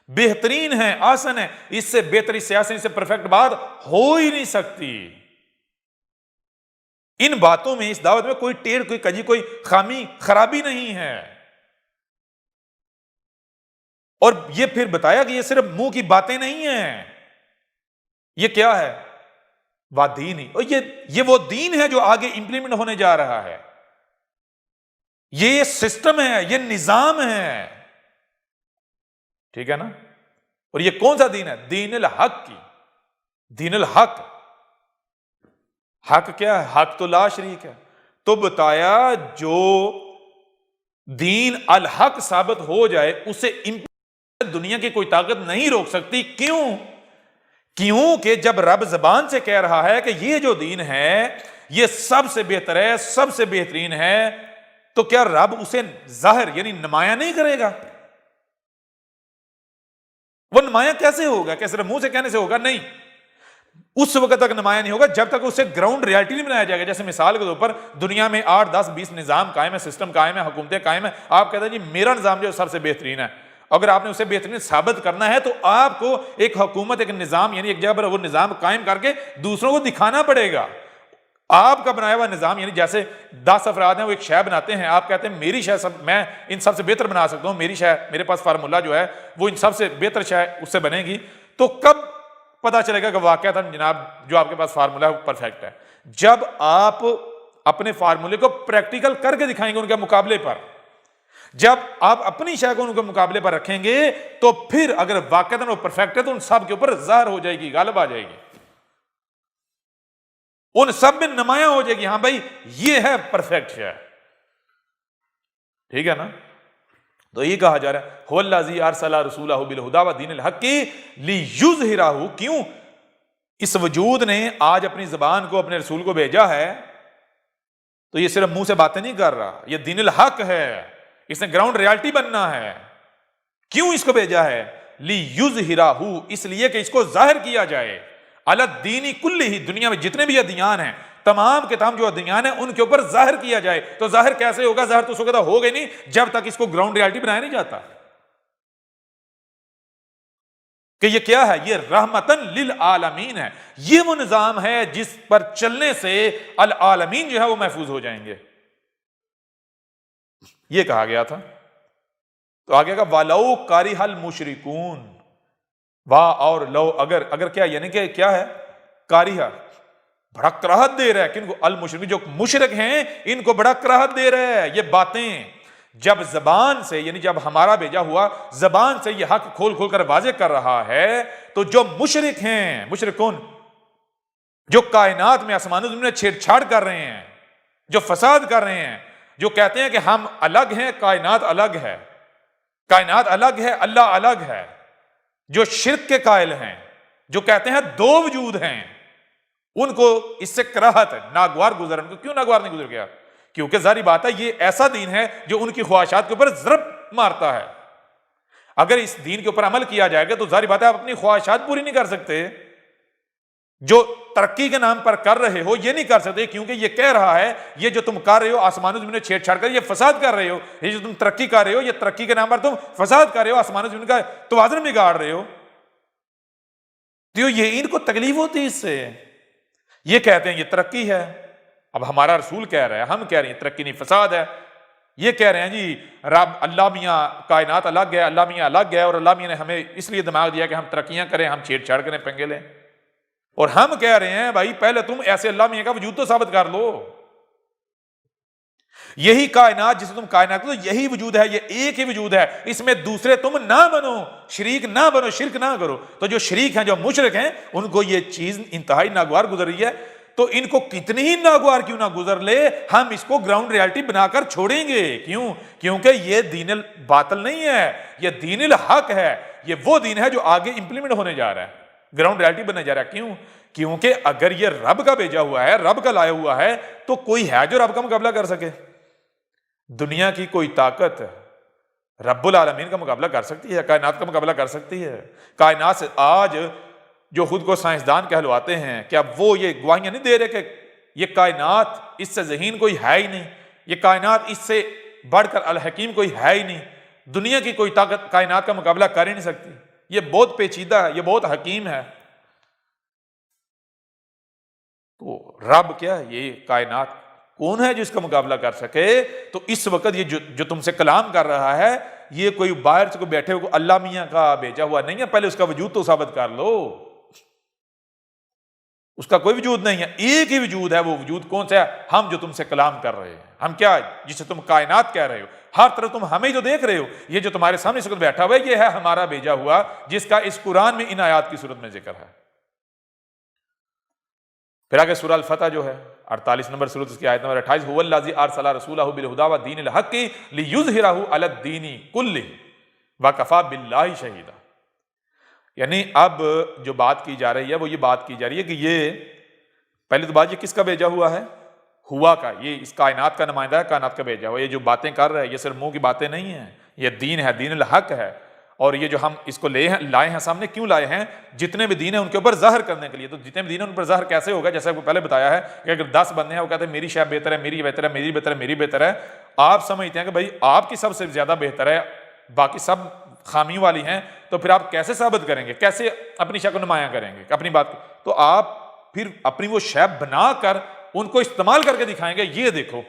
بہترین ہیں، آسن ہیں، اس سے بہتری سے آسن، اس سے پرفیکٹ بات ہو ہی نہیں سکتی۔ ان باتوں میں، اس دعوت میں کوئی ٹیڑھ، کوئی کجی، کوئی خامی خرابی نہیں ہے۔ اور یہ پھر بتایا کہ یہ صرف منہ کی باتیں نہیں ہیں، یہ کیا ہے؟ دین ہی، اور یہ وہ دین ہے جو آگے امپلیمنٹ ہونے جا رہا ہے، یہ سسٹم ہے، یہ نظام ہے، ٹھیک ہے نا؟ اور یہ کون سا دین ہے؟ دین الحق کی، دین الحق۔ حق کیا ہے؟ حق تو لا شریک ہے۔ تو بتایا جو دین الحق ثابت ہو جائے اسے دنیا کی کوئی طاقت نہیں روک سکتی۔ کیوں کہ جب رب زبان سے کہہ رہا ہے کہ یہ جو دین ہے یہ سب سے بہتر ہے، سب سے بہترین ہے، تو کیا رب اسے ظاہر یعنی نمایاں نہیں کرے گا؟ وہ نمایاں کیسے ہوگا؟ کہ صرف منہ سے کہنے سے ہوگا؟ نہیں، اس وقت تک نمایاں نہیں ہوگا جب تک اسے گراؤنڈ ریالٹی نہیں بنایا جائے گا۔ جیسے مثال کے طور پر دنیا میں 8 10 20 نظام قائم ہے، سسٹم قائم ہے، حکومتیں قائم ہیں، آپ کہتے ہیں جی میرا نظام جو سب سے بہترین ہے۔ اگر آپ نے اسے بہترین ثابت کرنا ہے تو آپ کو ایک حکومت، ایک نظام، یعنی ایک جگہ پر وہ نظام قائم کر کے دوسروں کو دکھانا پڑے گا۔ آپ کا بنایا ہوا نظام، یعنی جیسے 10 افراد ہیں، وہ ایک شے بناتے ہیں، آپ کہتے ہیں میری شے میں ان سب سے بہتر بنا سکتا ہوں، میری شے، میرے پاس فارمولہ جو ہے وہ ان سب سے بہتر شے اس سے بنے گی، تو کب پتا چلے گا کہ واقعتاً جناب جو آپ کے پاس فارمولہ ہے وہ پرفیکٹ ہے؟ جب آپ اپنے فارمولے کو پریکٹیکل کر کے دکھائیں گے ان کے مقابلے پر، جب آپ اپنی شے کو ان کے مقابلے پر رکھیں گے تو پھر اگر واقعتاً وہ پرفیکٹ ہے تو ان سب کے اوپر ظاہر ہو جائے گی، غالب آ جائے گی، ان سب میں نمایاں ہو جائے گی، ہاں بھائی یہ ہے پرفیکٹ شے، ٹھیک ہے نا؟ تو یہ کہا جا رہا ہے هو الذی ارسل رسولہ بالہدی ودین الحق لیظہرہ۔ کیوں؟ اس وجود نے آج اپنی زبان کو، اپنے رسول کو بھیجا ہے، تو یہ صرف منہ سے باتیں نہیں کر رہا، یہ دین الحق ہے، اس نے گراؤنڈ ریالٹی بننا ہے۔ کیوں اس کو بھیجا ہے؟ لیظہرہ، اس لیے کہ اس کو ظاہر کیا جائے، علی الدین کلہ، دنیا میں جتنے بھی ادیان ہیں، تمام کے تمام جو ادیان ہیں ان کے اوپر ظاہر کیا جائے۔ تو ظاہر کیسے ہوگا؟ ظاہر تو اس وقت ہوگا ہی نہیں جب تک اس کو گراؤنڈ ریالٹی بنایا نہیں جاتا کہ یہ کیا ہے، یہ رحمتن للعالمین ہے، یہ وہ نظام ہے جس پر چلنے سے العالمین جو ہے وہ محفوظ ہو جائیں گے، یہ کہا گیا تھا۔ تو آگے کا وَلَوْ كَرِهَ الْمُشْرِكُونَ، واہ اور لو، اگر کیا، یعنی کہ کیا ہے؟ کاریہ، بڑا کراہت دے رہا ہے، کن کو؟ المشرک، جو مشرک ہیں ان کو بڑا کراہت دے رہا ہے یہ باتیں، جب زبان سے، یعنی جب ہمارا بھیجا ہوا زبان سے یہ حق کھول کھول کر واضح کر رہا ہے، تو جو مشرک ہیں، مشرک کون؟ جو کائنات میں آسمان و زمین میں چھیڑ چھاڑ کر رہے ہیں، جو فساد کر رہے ہیں، جو کہتے ہیں کہ ہم الگ ہیں، کائنات الگ ہے، کائنات الگ ہے، اللہ الگ ہے، جو شرک کے قائل ہیں، جو کہتے ہیں دو وجود ہیں، ان کو اس سے کراہت ہے، ناگوار گزر. ان کو کیوں ناگوار نہیں گزر گیا؟ کیونکہ ظاہری بات ہے یہ ایسا دین ہے جو ان کی خواہشات کے اوپر ضرب مارتا ہے. اگر اس دین کے اوپر عمل کیا جائے گا تو ظاہری بات ہے آپ اپنی خواہشات پوری نہیں کر سکتے. جو ترقی کے نام پر کر رہے ہو یہ نہیں کر سکتے، کیونکہ یہ کہہ رہا ہے یہ جو تم کر رہے ہو آسمان و زمین میں چھیڑ چھاڑ کر، یہ فساد کر رہے ہو. یہ جو تم ترقی کر رہے ہو، یہ ترقی کے نام پر تم فساد کر رہے ہو، آسمان و زمین کا توازن بگاڑ رہے ہو. تو یہ ان کو تکلیف ہوتی ہے اس سے. یہ کہتے ہیں یہ ترقی ہے. اب ہمارا رسول کہہ رہا ہے، ہم کہہ رہے ہیں ترقی نہیں فساد ہے. یہ کہہ رہے ہیں جی رب اللہ میاں کائنات الگ ہے، اللہ میاں الگ ہے، اور اللہ میاں نے ہمیں اس لیے دماغ دیا کہ ہم ترقیاں کریں، ہم چھیڑ چھاڑ کریں، پنگے لیں. اور ہم کہہ رہے ہیں بھائی پہلے تم ایسے اللہ میاں کا وجود تو ثابت کر لو. یہی کائنات جسے تم کائنات تو یہی وجود ہے، یہ ایک ہی وجود ہے، اس میں دوسرے تم نہ بنو، شریک نہ بنو، شرک نہ کرو. تو جو شریک ہیں، جو مشرک ہیں، ان کو یہ چیز انتہائی ناگوار گزر رہی ہے. تو ان کو کتنی ہی ناگوار کیوں نہ گزر لے، ہم اس کو گراؤنڈ ریالٹی بنا کر چھوڑیں گے. کیوں؟ کیونکہ یہ دین الباطل نہیں ہے، یہ دین الحق ہے. یہ وہ دین ہے جو آگے امپلیمنٹ ہونے جا رہا ہے، گراؤنڈ ریالٹی بننے جا رہا ہے. کیوں؟ کیونکہ اگر یہ رب کا بھیجا ہوا ہے، رب کا لایا ہوا ہے، تو کوئی ہے جو رب کا مقابلہ کر سکے؟ دنیا کی کوئی طاقت رب العالمین کا مقابلہ کر سکتی ہے؟ کائنات کا مقابلہ کر سکتی ہے؟ کائنات سے آج جو خود کو سائنسدان کہلواتے ہیں، کیا وہ یہ گواہیاں نہیں دے رہے کہ یہ کائنات اس سے ذہین کوئی ہے ہی نہیں، یہ کائنات اس سے بڑھ کر الحکیم کوئی ہے ہی نہیں، دنیا کی کوئی طاقت کائنات کا مقابلہ کر ہی نہیں سکتی، یہ بہت پیچیدہ ہے، یہ بہت حکیم ہے. تو رب کیا ہے؟ یہ کائنات کون ہے جو اس کا مقابلہ کر سکے؟ تو اس وقت یہ جو تم سے کلام کر رہا ہے، یہ کوئی باہر سے کوئی بیٹھے ہوئے اللہ میاں کا بھیجا ہوا نہیں ہے. پہلے اس کا وجود تو ثابت کر لو. اس کا کوئی وجود نہیں ہے، ایک ہی وجود ہے. وہ وجود کون سا ہے؟ ہم جو تم سے کلام کر رہے ہیں. ہم کیا؟ جسے تم کائنات کہہ رہے ہو، ہر طرف تم ہمیں جو دیکھ رہے ہو، یہ جو تمہارے سامنے اس وقت بیٹھا ہوا ہے، یہ ہے ہمارا بھیجا ہوا، جس کا اس قرآن میں ان آیات کی صورت میں ذکر ہے. پھر آگے سورہ الفتح جو ہے 48 نمبر سورت، اس کی آیت نمبر 28، هو الذی ارسل رسولہ بالہدی ودین الحق لیظہرہ علی الدین کلہ وکفی باللہ شہیدا. یعنی اب جو بات کی جا رہی ہے وہ یہ بات کی جا رہی ہے کہ یہ پہلے تو بات یہ کس کا بھیجا ہوا ہے؟ ہوا کا. یہ اس کائنات کا نمائندہ ہے، کائنات کا بھیجا ہوا. یہ جو باتیں کر رہا ہے یہ صرف منہ کی باتیں نہیں ہیں، یہ دین ہے، دین الحق ہے. اور یہ جو ہم اس کو لائے ہیں سامنے، کیوں لائے ہیں؟ جتنے بھی دین ہیں ان کے اوپر ظاہر کرنے کے لیے. تو جتنے بھی دین ہیں ان پر ظاہر کیسے ہوگا؟ جیسے آپ کو پہلے بتایا ہے کہ اگر 10 بندے ہیں، وہ کہتے ہیں میری شے بہتر ہے، میری بہتر ہے، میری بہتر ہے، میری بہتر ہے. آپ سمجھتے ہیں کہ بھائی آپ کی سب سے زیادہ بہتر ہے، باقی سب خامی والی ہیں، تو پھر آپ کیسے ثابت کریں گے؟ کیسے اپنی شے کو نمایاں کریں گے اپنی بات کو؟ تو آپ پھر اپنی وہ شے بنا کر ان کو استعمال کر کے دکھائیں گے، یہ دیکھو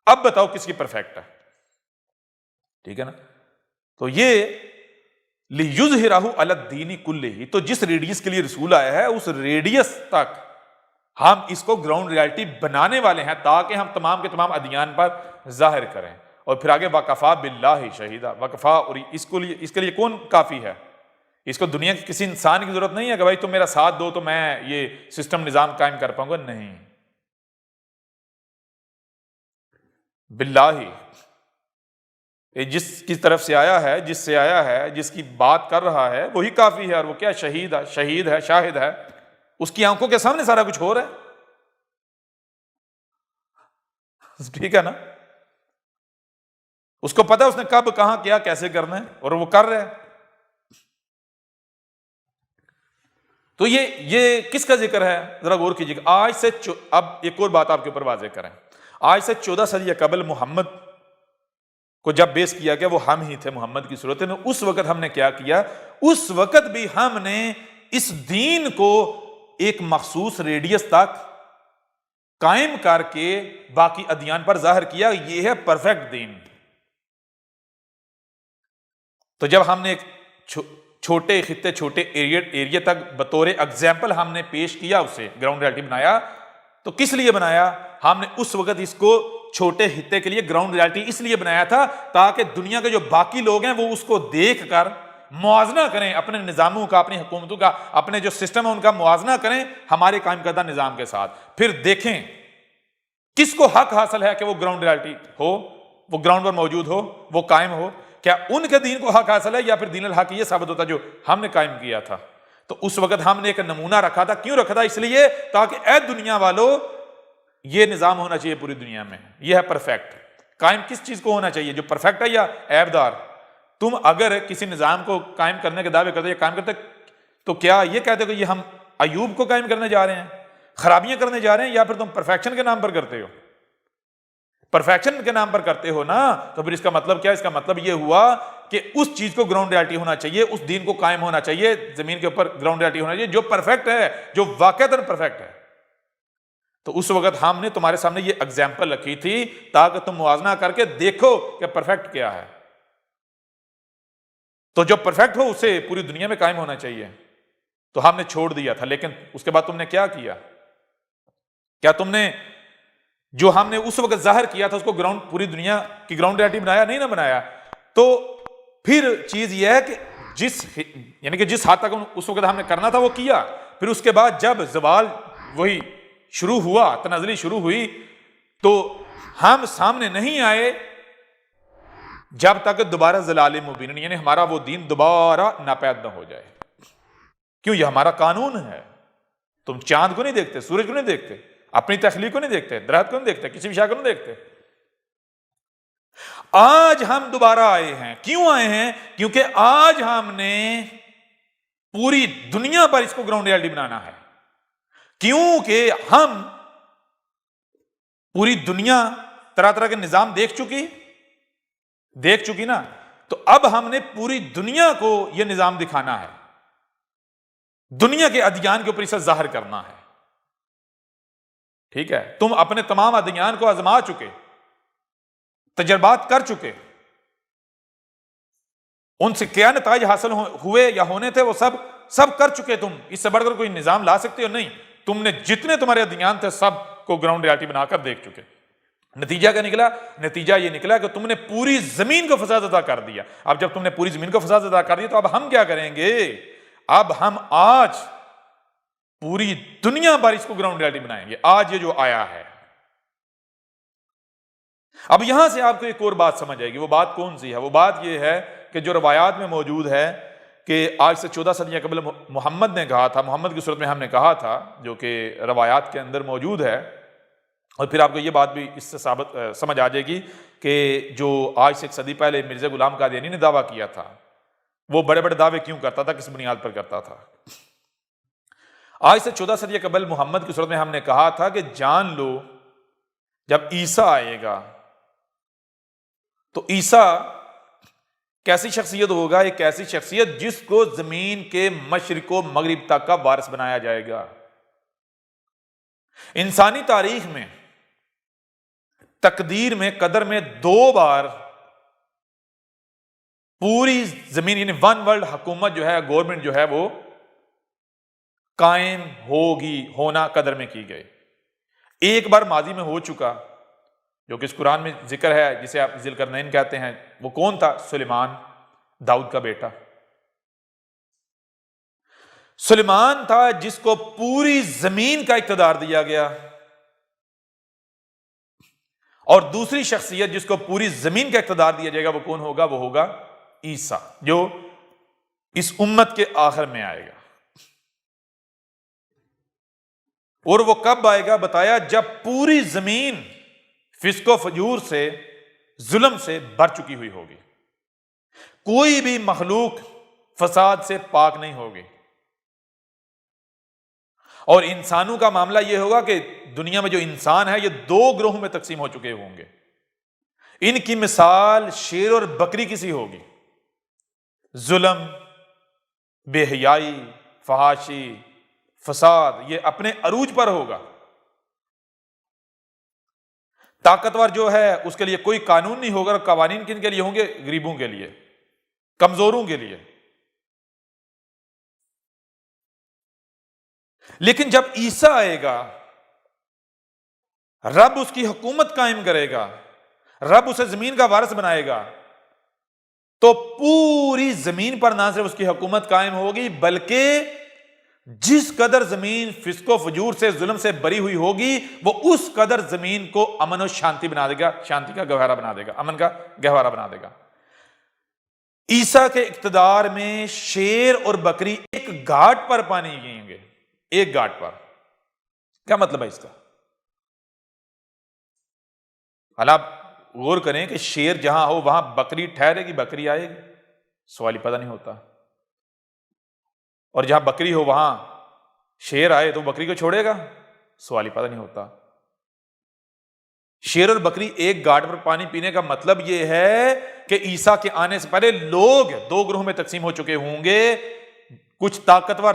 اب بتاؤ کس کی پرفیکٹ ہے. ٹھیک ہے نا؟ تو یہ لیظہرہ علی الدین کلہ، تو جس ریڈیس کے لیے رسول آیا ہے اس ریڈیس تک ہم اس کو گراؤنڈ ریالٹی بنانے والے ہیں، تاکہ ہم تمام کے تمام ادیان پر ظاہر کریں. اور پھر آگے وکفی باللہ شہیدا، وکفا، اور اس کے لیے کون کافی ہے؟ اس کو دنیا کے کسی انسان کی ضرورت نہیں ہے کہ بھائی تم میرا ساتھ دو تو میں یہ سسٹم نظام قائم کر پاؤں گا. نہیں، باللہ، جس کی طرف سے آیا ہے، جس سے آیا ہے، جس کی بات کر رہا ہے وہی کافی ہے. اور وہ کیا؟ شہید ہے، شہید ہے، شاہد ہے. اس کی آنکھوں کے سامنے سارا کچھ ہو رہا ہے. ٹھیک ہے نا؟ اس کو پتا اس نے کب، کہاں، کیا، کیسے کرنا ہے، اور وہ کر رہے ہیں. تو یہ کس کا ذکر ہے؟ ذرا غور کیجیے. آج سے اب ایک اور بات آپ کے اوپر واضح کریں. آج سے 14 صدی قبل محمد کو جب بیس کیا گیا، وہ ہم ہی تھے محمد کی صورت میں. اس وقت ہم نے کیا کیا؟ اس وقت بھی ہم نے اس دین کو ایک مخصوص ریڈیس تک قائم کر کے باقی ادیان پر ظاہر کیا. یہ ہے پرفیکٹ دین. تو جب ہم نے ایک چھوٹے خطے، چھوٹے ایریا تک بطور ایگزامپل ہم نے پیش کیا، اسے گراؤنڈ ریالٹی بنایا، تو کس لیے بنایا؟ ہم نے اس وقت اس کو چھوٹے خطے کے لیے گراؤنڈ ریالٹی اس لیے بنایا تھا تاکہ دنیا کے جو باقی لوگ ہیں وہ اس کو دیکھ کر موازنہ کریں، اپنے نظاموں کا، اپنی حکومتوں کا، اپنے جو سسٹم ہے ان کا موازنہ کریں ہمارے قائم کردہ نظام کے ساتھ، پھر دیکھیں کس کو حق حاصل ہے کہ وہ گراؤنڈ ریالٹی ہو، وہ گراؤنڈ پر موجود ہو، وہ قائم ہو، کیا ان کے دین کو حق حاصل ہے یا پھر دین الحق یہ ثابت ہوتا جو ہم نے قائم کیا تھا۔ تو اس وقت ہم نے ایک نمونہ رکھا تھا، کیوں رکھا تھا؟ اس لیے تاکہ اے دنیا والوں یہ نظام ہونا چاہیے پوری دنیا میں، یہ ہے پرفیکٹ۔ قائم کس چیز کو ہونا چاہیے؟ جو پرفیکٹ ہے یا عیب دار؟ تم اگر کسی نظام کو قائم کرنے کے دعوے کرتے یا قائم کرتے تو کیا یہ کہتے ہو کہ یہ ہم ایوب کو قائم کرنے جا رہے ہیں، خرابیاں کرنے جا رہے ہیں، یا پھر تم پرفیکشن کے نام پر کرتے ہو؟ پرفیکشن کے نام پر کرتے ہو نا، تو پھر اس کا مطلب کیا؟ اس کا مطلب یہ ہوا کہ اس چیز کو گراؤنڈ ریالٹی ہونا چاہیے، اس دین کو قائم ہونا چاہیے، زمین کے اوپر گراؤنڈ ریالٹی ہونا چاہیے جو پرفیکٹ ہے، جو واقعتاً پرفیکٹ ہے۔ تو اس وقت ہم نے تمہارے سامنے یہ اگزامپل رکھی تھی تاکہ تم موازنہ کر کے دیکھو کہ پرفیکٹ کیا ہے۔ تو جو پرفیکٹ ہو اسے پوری دنیا میں قائم ہونا چاہیے، تو ہم نے چھوڑ دیا تھا، لیکن اس کے بعد تم نے کیا کیا؟ کیا تم نے جو ہم نے اس وقت ظاہر کیا تھا اس کو گراؤنڈ پوری دنیا کی گراؤنڈ ریالٹی بنایا؟ نہیں نہ بنایا۔ تو پھر چیز یہ ہے کہ یعنی کہ جس حد تک اس وقت ہم نے کرنا تھا وہ کیا، پھر اس کے بعد جب زوال وہی شروع ہوا، تنزلی شروع ہوئی، تو ہم سامنے نہیں آئے جب تک دوبارہ ضلال مبین، یعنی ہمارا وہ دین دوبارہ ناپید نہ ہو جائے۔ کیوں؟ یہ ہمارا قانون ہے۔ تم چاند کو نہیں دیکھتے، سورج کو نہیں دیکھتے، اپنی تخلیق کو نہیں دیکھتے، درخت کو نہیں دیکھتے، کسی بھی شے کو نہیں دیکھتے۔ آج ہم دوبارہ آئے ہیں۔ کیوں آئے ہیں؟ کیونکہ آج ہم نے پوری دنیا پر اس کو گراؤنڈ ریالٹی بنانا ہے، کیونکہ ہم پوری دنیا طرح طرح کے نظام دیکھ چکی نا، تو اب ہم نے پوری دنیا کو یہ نظام دکھانا ہے، دنیا کے ادیان کے اوپر اسے ظاہر کرنا ہے۔ ٹھیک ہے؟ تم اپنے تمام ادیان کو آزما چکے، تجربات کر چکے، ان سے کیا نتائج حاصل ہوئے یا ہونے تھے وہ سب کر چکے۔ تم اس سے بڑھ کر کوئی نظام لا سکتے ہو؟ نہیں۔ تم نے جتنے تمہارے ادیان تھے سب کو گراؤنڈ ریالٹی بنا کر دیکھ چکے۔ نتیجہ کیا نکلا؟ نتیجہ یہ نکلا کہ تم نے پوری زمین کو فساد عطا کر دیا۔ اب جب تم نے پوری زمین کو فساد عطا کر دیا تو اب ہم کیا کریں گے؟ اب ہم آج پوری دنیا پر اس کو گراؤنڈ ریالٹی بنائیں گے، آج یہ جو آیا ہے۔ اب یہاں سے آپ کو ایک اور بات سمجھ آئے گی۔ وہ بات کون سی ہے؟ وہ بات یہ ہے کہ جو روایات میں موجود ہے کہ آج سے 14 صدیاں قبل محمد نے کہا تھا، محمد کی صورت میں ہم نے کہا تھا، جو کہ روایات کے اندر موجود ہے، اور پھر آپ کو یہ بات بھی اس سے سمجھ آ جائے گی کہ جو آج سے ایک صدی پہلے مرزا غلام قادیانی نے دعویٰ کیا تھا، وہ بڑے بڑے دعوے کیوں کرتا تھا، کس بنیاد پر کرتا تھا۔ آج سے 14 صدیاں قبل محمد کی صورت میں ہم نے کہا تھا کہ جان لو جب عیسیٰ آئے گا تو عیسیٰ کیسی شخصیت ہوگا؟ ایک ایسی شخصیت جس کو زمین کے مشرق و مغرب تک کا وارث بنایا جائے گا۔ انسانی تاریخ میں، تقدیر میں، قدر میں 2 بار پوری زمین یعنی ون ورلڈ حکومت جو ہے، گورنمنٹ جو ہے وہ قائم ہونا قدر میں کی گئی۔ ایک بار ماضی میں ہو چکا، جو کہ اس قرآن میں ذکر ہے، جسے آپ ذی القرنین کہتے ہیں۔ وہ کون تھا؟ سلیمان، داؤد کا بیٹا سلیمان تھا، جس کو پوری زمین کا اقتدار دیا گیا۔ اور دوسری شخصیت جس کو پوری زمین کا اقتدار دیا جائے گا وہ کون ہوگا؟ وہ ہوگا عیسیٰ، جو اس امت کے آخر میں آئے گا۔ اور وہ کب آئے گا؟ بتایا جب پوری زمین فسق و فجور سے، ظلم سے بھر چکی ہوئی ہوگی، کوئی بھی مخلوق فساد سے پاک نہیں ہوگی۔ اور انسانوں کا معاملہ یہ ہوگا کہ دنیا میں جو انسان ہے یہ 2 گروہوں میں تقسیم ہو چکے ہوں گے۔ ان کی مثال شیر اور بکری کسی ہوگی۔ ظلم، بے حیائی، فحاشی، فساد یہ اپنے عروج پر ہوگا۔ طاقتور جو ہے اس کے لیے کوئی قانون نہیں ہوگا، اور قوانین کن کے لیے ہوں گے؟ غریبوں کے لیے، کمزوروں کے لیے۔ لیکن جب عیسیٰ آئے گا، رب اس کی حکومت قائم کرے گا، رب اسے زمین کا وارث بنائے گا، تو پوری زمین پر نہ صرف اس کی حکومت قائم ہوگی بلکہ جس قدر زمین فسق و فجور سے، ظلم سے بری ہوئی ہوگی، وہ اس قدر زمین کو امن و شانتی بنا دے گا، شانتی کا گہوارہ بنا دے گا، امن کا گہوارہ بنا دے گا۔ عیسیٰ کے اقتدار میں شیر اور بکری ایک گھاٹ پر پانی پئیں گے، ایک گھاٹ پر۔ کیا مطلب ہے اس کا؟ حال آپ غور کریں کہ شیر جہاں ہو وہاں بکری ٹھہرے گی، بکری آئے گی؟ سوال ہی پتہ نہیں ہوتا۔ اور جہاں بکری ہو وہاں شیر آئے تو بکری کو چھوڑے گا؟ سوال ہی پتہ نہیں ہوتا۔ شیر اور بکری ایک گھاٹ پر پانی پینے کا مطلب یہ ہے کہ عیسیٰ کے آنے سے پہلے لوگ دو گروہوں میں تقسیم ہو چکے ہوں گے، کچھ طاقتور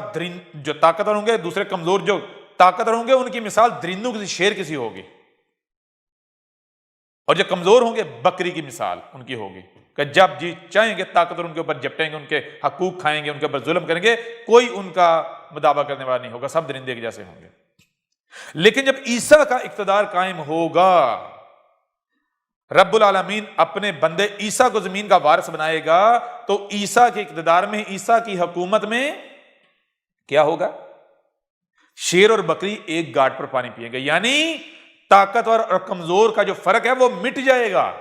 جو طاقتور ہوں گے، دوسرے کمزور جو طاقتور ہوں گے، ان کی مثال درندوں کسی، شیر کسی ہوگی، اور جو کمزور ہوں گے بکری کی مثال ان کی ہوگی، کہ جب جی چاہیں گے طاقتور ان کے اوپر جپٹیں گے، ان کے حقوق کھائیں گے، ان کے اوپر ظلم کریں گے، کوئی ان کا مداوع کرنے والا نہیں ہوگا، سب درندے کے جیسے ہوں گے۔ لیکن جب عیسیٰ کا اقتدار قائم ہوگا، رب العالمین اپنے بندے عیسیٰ کو زمین کا وارث بنائے گا، تو عیسیٰ کے اقتدار میں، عیسیٰ کی حکومت میں کیا ہوگا؟ شیر اور بکری ایک گھاٹ پر پانی پیئیں گے، یعنی طاقتور اور کمزور کا جو فرق ہے وہ مٹ جائے گا،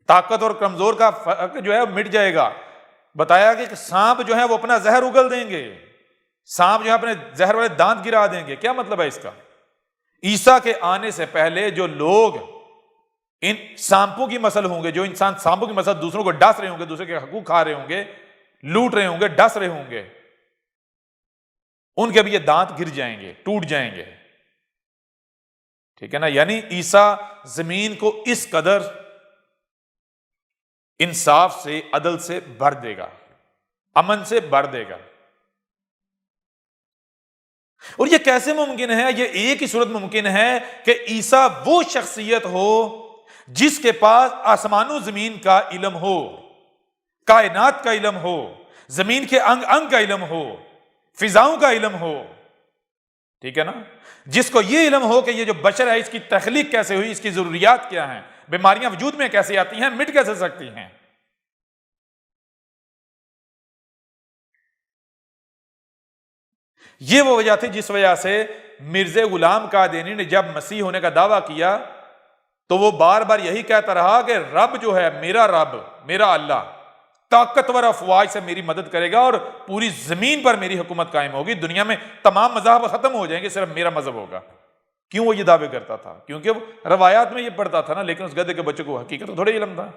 طاقت اور کمزور کا فرق جو ہے وہ مٹ جائے گا۔ بتایا کہ سانپ جو ہے وہ اپنا زہر اگل دیں گے، سانپ جو ہے اپنے زہر والے دانت گرا دیں گے۔ کیا مطلب ہے اس کا؟ عیسیٰ کے آنے سے پہلے جو لوگ ان سانپوں کی مسل ہوں گے، جو انسان سانپوں کی مسل دوسروں کو ڈس رہے ہوں گے، دوسرے کے حقوق کھا رہے ہوں گے، لوٹ رہے ہوں گے، ڈس رہے ہوں گے، ان کے بھی یہ دانت گر جائیں گے، ٹوٹ جائیں گے، ٹھیک ہے نا؟ یعنی عیسیٰ زمین کو اس قدر انصاف سے، عدل سے بھر دے گا، امن سے بھر دے گا۔ اور یہ کیسے ممکن ہے؟ یہ ایک ہی صورت ممکن ہے کہ عیسیٰ وہ شخصیت ہو جس کے پاس آسمان و زمین کا علم ہو، کائنات کا علم ہو، زمین کے انگ انگ کا علم ہو، فضاؤں کا علم ہو، ٹھیک ہے نا؟ جس کو یہ علم ہو کہ یہ جو بشر ہے اس کی تخلیق کیسے ہوئی، اس کی ضروریات کیا ہیں، بیماریاں وجود میں کیسے آتی ہیں، مٹ کیسے سکتی ہیں۔ یہ وہ وجہ تھی جس وجہ سے مرزا غلام قادیانی نے جب مسیح ہونے کا دعویٰ کیا تو وہ بار بار یہی کہتا رہا کہ رب جو ہے، میرا رب، میرا اللہ طاقتور افواج سے میری مدد کرے گا اور پوری زمین پر میری حکومت قائم ہوگی، دنیا میں تمام مذاہب ختم ہو جائیں گے، صرف میرا مذہب ہوگا۔ کیوں وہ یہ دعوے کرتا تھا؟ کیونکہ وہ روایات میں یہ پڑھتا تھا نا، لیکن اس گدھے کے بچوں کو حقیقت تو تھوڑے علم تھا۔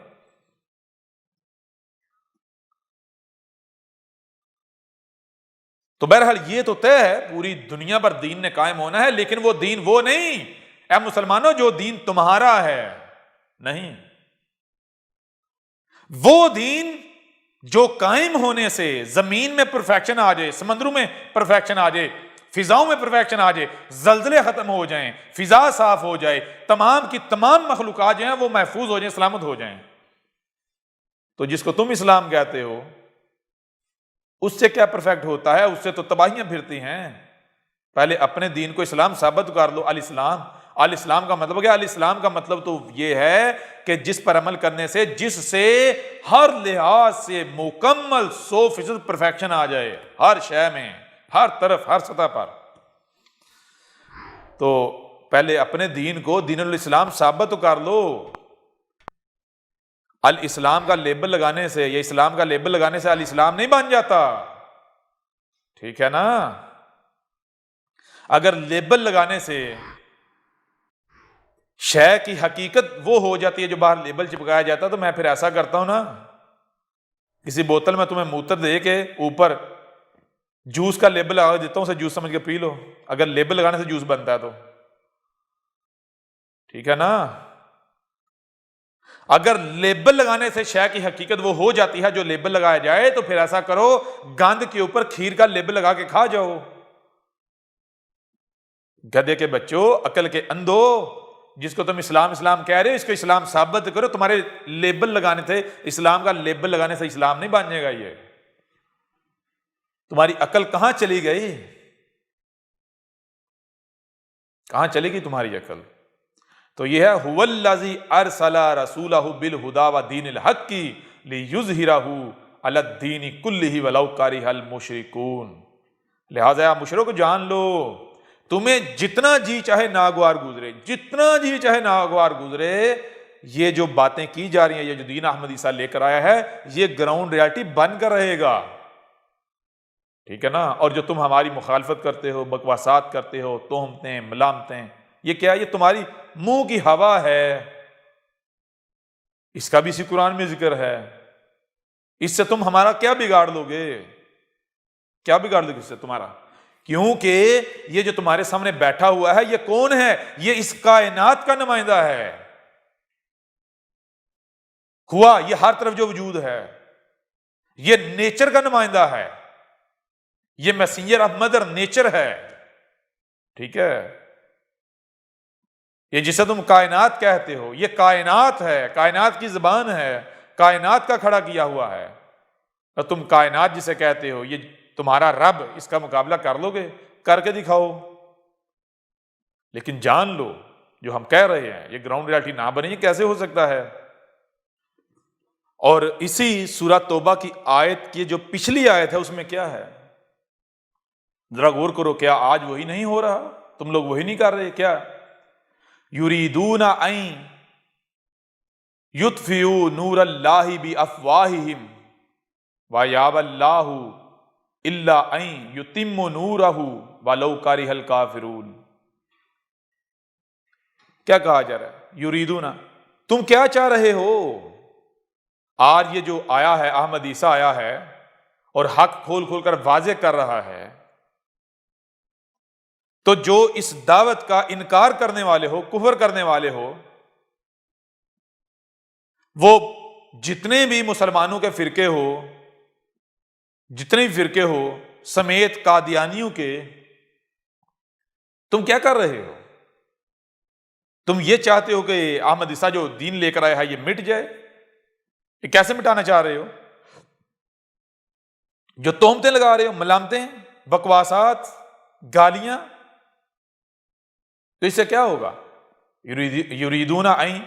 تو بہرحال یہ تو طے ہے پوری دنیا پر دین نے قائم ہونا ہے، لیکن وہ دین وہ نہیں اے مسلمانوں جو دین تمہارا ہے، نہیں، وہ دین جو قائم ہونے سے زمین میں پرفیکشن آ جائے، سمندروں میں پرفیکشن آ جائے، فضاؤں میں پرفیکشن آ جائے، زلزلے ختم ہو جائیں، فضا صاف ہو جائے، تمام کی تمام مخلوقات جو ہیں وہ محفوظ ہو جائیں، سلامت ہو جائیں، تو جس کو تم اسلام کہتے ہو اس سے کیا پرفیکٹ ہوتا ہے؟ اس سے تو تباہیاں پھرتی ہیں۔ پہلے اپنے دین کو اسلام ثابت کر لو۔ الاسلام، الاسلام کا مطلب کیا؟ الاسلام کا مطلب تو یہ ہے کہ جس پر عمل کرنے سے، جس سے ہر لحاظ سے مکمل 100% پرفیکشن آ جائے، ہر شے میں، ہر طرف، ہر سطح پر۔ تو پہلے اپنے دین کو دین الاسلام ثابت کر لو۔ الاسلام کا لیبل لگانے سے یا اسلام کا لیبل لگانے سے الاسلام نہیں بن جاتا، ٹھیک ہے نا؟ اگر لیبل لگانے سے شے کی حقیقت وہ ہو جاتی ہے جو باہر لیبل چپکایا جاتا ہے، تو میں پھر ایسا کرتا ہوں نا، کسی بوتل میں تمہیں موتر دے کے اوپر جوس کا لیبل لگا دیتا ہوں، اسے جوس سمجھ کے پی لو، اگر لیبل لگانے سے جوس بنتا ہے تو، ٹھیک ہے نا؟ اگر لیبل لگانے سے شے کی حقیقت وہ ہو جاتی ہے جو لیبل لگایا جائے، تو پھر ایسا کرو گند کے اوپر کھیر کا لیبل لگا کے کھا جاؤ۔ گدھے کے بچوں، عقل کے اندھو، جس کو تم اسلام اسلام کہہ رہے ہو، اس کو اسلام ثابت کرو۔ تمہارے لیبل لگانے سے، اسلام کا لیبل لگانے سے اسلام نہیں بن جائے گا۔ یہ تمہاری عقل کہاں چلی گئی؟ کہاں چلے گی تمہاری عقل؟ تو یہ ہے هو الذی ارسل رسولہ بالہدی ودین الحق لیظہرہ علی الدین کلہ ولو کرہ المشرکون۔ لہٰذا آپ مشرکو جان لو، تمہیں جتنا جی چاہے ناگوار گزرے، جتنا جی چاہے ناگوار گزرے، یہ جو باتیں کی جا رہی ہیں، یہ جو دین احمد عیسیٰ لے کر آیا ہے، یہ گراؤنڈ ریالٹی بن کر رہے گا، ٹھیک ہے نا؟ اور جو تم ہماری مخالفت کرتے ہو، بکواسات کرتے ہو، تہمتیں، ملامتیں، یہ کیا ہے؟ یہ تمہاری منہ کی ہوا ہے، اس کا بھی اسی قرآن میں ذکر ہے۔ اس سے تم ہمارا کیا بگاڑ لو گے؟ کیا بگاڑ لو گے اس سے تمہارا؟ کیونکہ یہ جو تمہارے سامنے بیٹھا ہوا ہے، یہ کون ہے؟ یہ اس کائنات کا نمائندہ ہے، ہوا یہ ہر طرف جو وجود ہے، یہ نیچر کا نمائندہ ہے، یہ میسنجر آف مدر نیچر ہے، ٹھیک ہے؟ یہ جسے تم کائنات کہتے ہو، یہ کائنات ہے، کائنات کی زبان ہے، کائنات کا کھڑا کیا ہوا ہے، اور تم کائنات جسے کہتے ہو، یہ تمہارا رب، اس کا مقابلہ کر لو گے؟ کر کے دکھاؤ۔ لیکن جان لو، جو ہم کہہ رہے ہیں یہ گراؤنڈ ریالٹی نہ بنے، یہ کیسے ہو سکتا ہے؟ اور اسی سورہ توبہ کی آیت کی جو پچھلی آیت ہے، اس میں کیا ہے؟ ذرا غور کرو، کیا آج وہی نہیں ہو رہا؟ تم لوگ وہی نہیں کر رہے کیا؟ یریدون ان یطفئوا نور اللہ بافواہہم ویابی اللہ الا ان یتم نورہ ولو کرہ الکافرون۔ کیا کہا جا رہا ہے؟ یریدون، تم کیا چاہ رہے ہو؟ آج یہ جو آیا ہے، احمد عیسیٰ آیا ہے اور حق کھول کھول کر واضح کر رہا ہے، تو جو اس دعوت کا انکار کرنے والے ہو، کفر کرنے والے ہو، وہ جتنے بھی مسلمانوں کے فرقے ہو، جتنے بھی فرقے ہو سمیت قادیانیوں کے، تم کیا کر رہے ہو؟ تم یہ چاہتے ہو کہ احمد عیسیٰ جو دین لے کر آیا ہے یہ مٹ جائے؟ یہ کیسے مٹانا چاہ رہے ہو؟ جو تہمتیں لگا رہے ہو، ملامتیں، بکواسات، گالیاں، تو اس سے کیا ہوگا؟ یریدون ان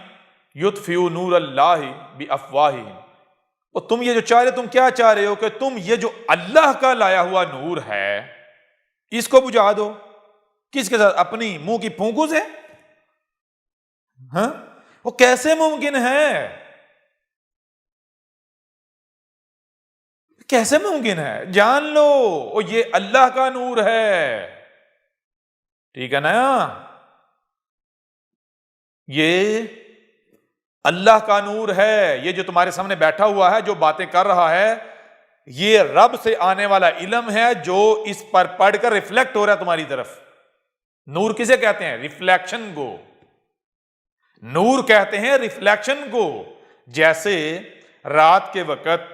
یطفئوا نور اللہ بافواہہم، اور تم یہ جو چاہ رہے، تم کیا چاہ رہے ہو کہ تم یہ جو اللہ کا لایا ہوا نور ہے اس کو بجھا دو؟ کس کے ساتھ؟ اپنی منہ کی پھونکوں سے؟ ہاں، وہ کیسے ممکن ہے؟ کیسے ممکن ہے؟ جان لو وہ یہ اللہ کا نور ہے، ٹھیک ہے نا؟ یہ اللہ کا نور ہے، یہ جو تمہارے سامنے بیٹھا ہوا ہے، جو باتیں کر رہا ہے، یہ رب سے آنے والا علم ہے جو اس پر پڑھ کر ریفلیکٹ ہو رہا ہے تمہاری طرف۔ نور کسے کہتے ہیں؟ ریفلیکشن کو نور کہتے ہیں، ریفلیکشن کو۔ جیسے رات کے وقت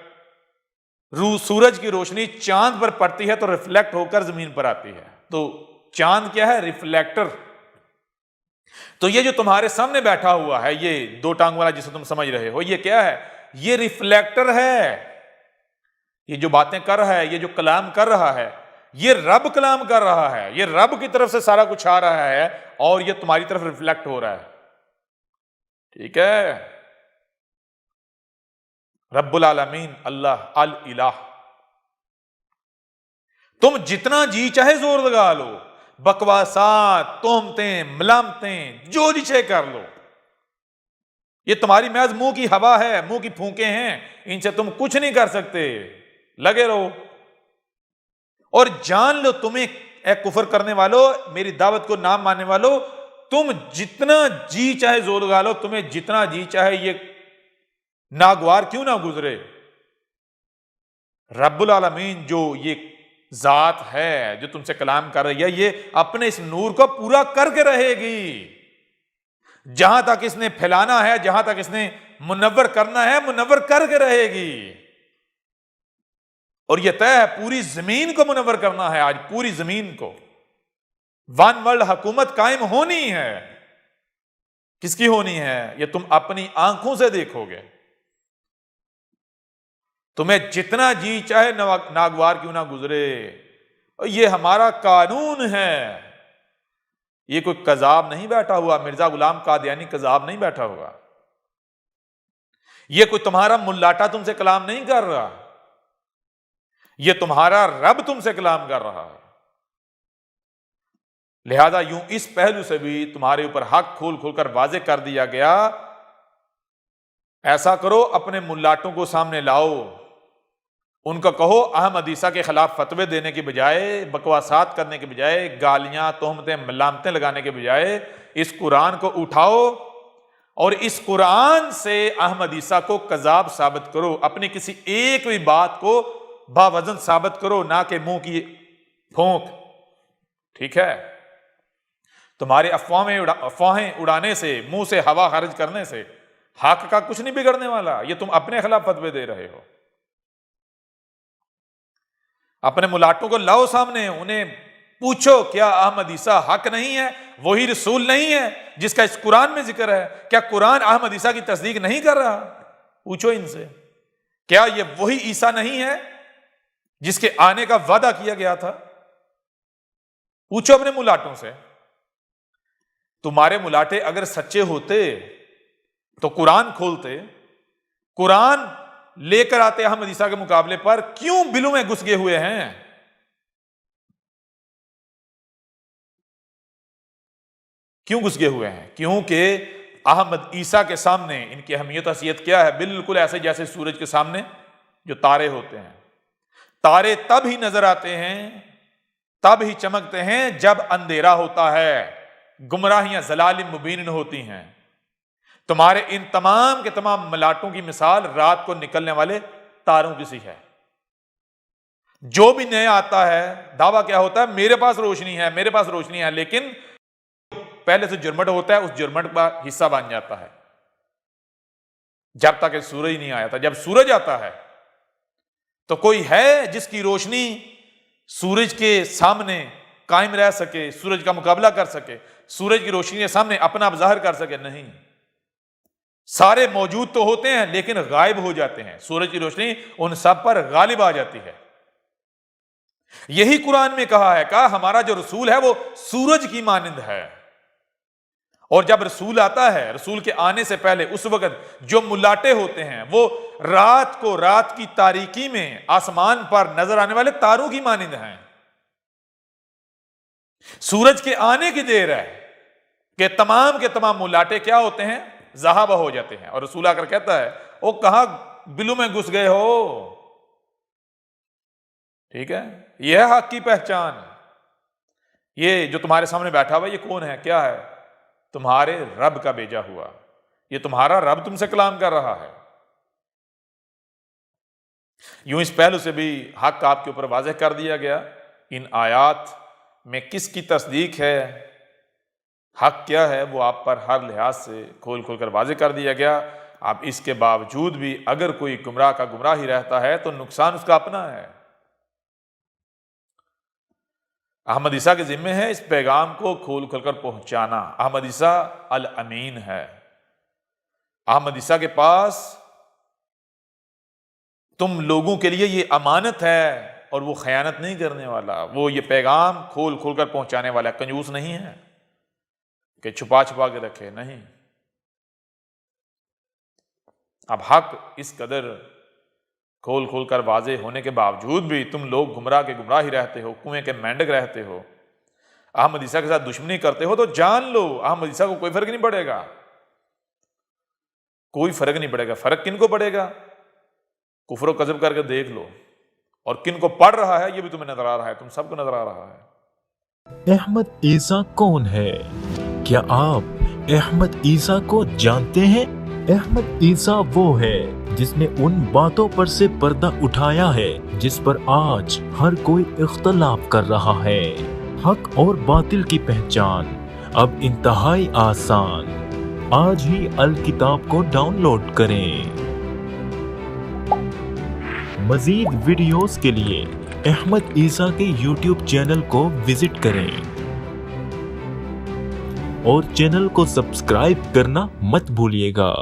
سورج کی روشنی چاند پر پڑتی ہے تو ریفلیکٹ ہو کر زمین پر آتی ہے، تو چاند کیا ہے؟ ریفلیکٹر۔ تو یہ جو تمہارے سامنے بیٹھا ہوا ہے، یہ دو ٹانگ والا جسے تم سمجھ رہے ہو، یہ کیا ہے؟ یہ ریفلیکٹر ہے۔ یہ جو باتیں کر رہا ہے، یہ جو کلام کر رہا ہے، یہ رب کلام کر رہا ہے، یہ رب کی طرف سے سارا کچھ آ رہا ہے اور یہ تمہاری طرف ریفلیکٹ ہو رہا ہے، ٹھیک ہے؟ رب العالمین، اللہ الہ۔ تم جتنا جی چاہے زور لگا لو، بکواسات، تہمتیں، ملامتیں، جو جی کر لو، یہ تمہاری محض منہ کی ہوا ہے، منہ کی پھونکیں ہیں، ان سے تم کچھ نہیں کر سکتے، لگے رہو۔ اور جان لو، تمہیں اے کفر کرنے والو، میری دعوت کو نہ ماننے والو، تم جتنا جی چاہے زور لگا لو، تمہیں جتنا جی چاہے یہ ناگوار کیوں نہ گزرے، رب العالمین جو یہ ذات ہے جو تم سے کلام کر رہی ہے، یہ اپنے اس نور کو پورا کر کے رہے گی۔ جہاں تک اس نے پھیلانا ہے، جہاں تک اس نے منور کرنا ہے، منور کر کے رہے گی۔ اور یہ طے ہے پوری زمین کو منور کرنا ہے، آج پوری زمین کو ون ورلڈ حکومت قائم ہونی ہے۔ کس کی ہونی ہے؟ یہ تم اپنی آنکھوں سے دیکھو گے۔ تمہیں جتنا جی چاہے ناگوار کیوں نہ گزرے، یہ ہمارا قانون ہے، یہ کوئی کذاب نہیں بیٹھا ہوا، مرزا غلام قادیانی کذاب نہیں بیٹھا ہوا، یہ کوئی تمہارا ملاٹا تم سے کلام نہیں کر رہا، یہ تمہارا رب تم سے کلام کر رہا ہے۔ لہذا یوں اس پہلو سے بھی تمہارے اوپر حق کھول کھول کر واضح کر دیا گیا۔ ایسا کرو، اپنے ملاٹوں کو سامنے لاؤ، ان کو کہو احمد عیسیٰ کے خلاف فتوے دینے کے بجائے، بکواسات کرنے کے بجائے، گالیاں تہمتیں ملامتیں لگانے کے بجائے اس قرآن کو اٹھاؤ اور اس قرآن سے احمد عیسیٰ کو کذاب ثابت کرو، اپنی کسی ایک بھی بات کو باوزن ثابت کرو، نہ کہ منہ کی پھونک۔ ٹھیک ہے، تمہارے افواہیں اڑانے سے، منہ سے ہوا خارج کرنے سے حق کا کچھ نہیں بگڑنے والا، یہ تم اپنے خلاف فتوے دے رہے ہو۔ اپنے ملاٹوں کو لاؤ سامنے، انہیں پوچھو کیا احمد عیسیٰ حق نہیں ہے، وہی رسول نہیں ہے جس کا اس قرآن میں ذکر ہے؟ کیا قرآن احمد عیسیٰ کی تصدیق نہیں کر رہا؟ پوچھو ان سے، کیا یہ وہی عیسیٰ نہیں ہے جس کے آنے کا وعدہ کیا گیا تھا؟ پوچھو اپنے ملاٹوں سے۔ تمہارے ملاٹے اگر سچے ہوتے تو قرآن کھولتے، قرآن لے کر آتے احمد عیسیٰ کے مقابلے پر، کیوں بلوں میں گھس گئے ہوئے ہیں؟ کیوں گھس گئے ہوئے ہیں؟ کیونکہ احمد عیسیٰ کے سامنے ان کی اہمیت و حیثیت کیا ہے؟ بالکل ایسے جیسے سورج کے سامنے جو تارے ہوتے ہیں۔ تارے تب ہی نظر آتے ہیں، تب ہی چمکتے ہیں جب اندھیرا ہوتا ہے، گمراہیاں ضلال مبین ہوتی ہیں۔ تمہارے ان تمام کے تمام ملاٹوں کی مثال رات کو نکلنے والے تاروں کی سی ہے۔ جو بھی نیا آتا ہے دعویٰ کیا ہوتا ہے؟ میرے پاس روشنی ہے، میرے پاس روشنی ہے، لیکن پہلے سے جرمٹ ہوتا ہے، اس جرمٹ کا حصہ بن جاتا ہے جب تک کہ سورج نہیں آیا تھا۔ جب سورج آتا ہے تو کوئی ہے جس کی روشنی سورج کے سامنے قائم رہ سکے، سورج کا مقابلہ کر سکے، سورج کی روشنی کے سامنے اپنا آپ ظاہر کر سکے؟ نہیں، سارے موجود تو ہوتے ہیں لیکن غائب ہو جاتے ہیں، سورج کی روشنی ان سب پر غالب آ جاتی ہے۔ یہی قرآن میں کہا ہے، کہا ہمارا جو رسول ہے وہ سورج کی مانند ہے، اور جب رسول آتا ہے، رسول کے آنے سے پہلے اس وقت جو ملاٹے ہوتے ہیں وہ رات کو، رات کی تاریکی میں آسمان پر نظر آنے والے تاروں کی مانند ہیں۔ سورج کے آنے کی دیر ہے کہ تمام کے تمام ملاٹے کیا ہوتے ہیں؟ ذہابہ ہو جاتے ہیں، اور رسول آ کر کہتا ہے وہ کہاں بلوں میں گھس گئے ہو؟ ٹھیک ہے، یہ ہے حق کی پہچان۔ یہ جو تمہارے سامنے بیٹھا ہوا یہ کون ہے؟ کیا ہے؟ تمہارے رب کا بھیجا ہوا، یہ تمہارا رب تم سے کلام کر رہا ہے۔ یوں اس پہلو سے بھی حق آپ کے اوپر واضح کر دیا گیا۔ ان آیات میں کس کی تصدیق ہے، حق کیا ہے، وہ آپ پر ہر لحاظ سے کھول کھول کر واضح کر دیا گیا۔ اب اس کے باوجود بھی اگر کوئی گمراہ کا گمراہ ہی رہتا ہے تو نقصان اس کا اپنا ہے۔ احمد عیسیٰ کے ذمہ ہے اس پیغام کو کھول کھول کر پہنچانا۔ احمد عیسیٰ الامین ہے، احمد عیسیٰ کے پاس تم لوگوں کے لیے یہ امانت ہے، اور وہ خیانت نہیں کرنے والا، وہ یہ پیغام کھول کھول کر پہنچانے والا، کنجوس نہیں ہے کہ چھپا چھپا کے رکھے، نہیں۔ اب حق اس قدر کھول کھول کر واضح ہونے کے باوجود بھی تم لوگ گمراہ کے گمراہ ہی رہتے ہو، کنویں کے مینڈک رہتے ہو، احمد عیسیٰ کے ساتھ دشمنی کرتے ہو، تو جان لو احمد عیسیٰ کو کوئی فرق نہیں پڑے گا، کوئی فرق نہیں پڑے گا۔ فرق کن کو پڑے گا؟ کفر و کذب کر کے دیکھ لو، اور کن کو پڑھ رہا ہے یہ بھی تمہیں نظر آ رہا ہے، تم سب کو نظر آ رہا ہے۔ احمد عیسیٰ کون ہے؟ کیا آپ احمد عیسیٰ کو جانتے ہیں؟ احمد عیسیٰ وہ ہے جس نے ان باتوں پر سے پردہ اٹھایا ہے جس پر آج ہر کوئی اختلاف کر رہا ہے۔ حق اور باطل کی پہچان اب انتہائی آسان۔ آج ہی الکتاب کو ڈاؤن لوڈ کریں۔ مزید ویڈیوز کے لیے احمد عیسیٰ کے یوٹیوب چینل کو وزٹ کریں اور چینل کو سبسکرائب کرنا مت بھولیے گا۔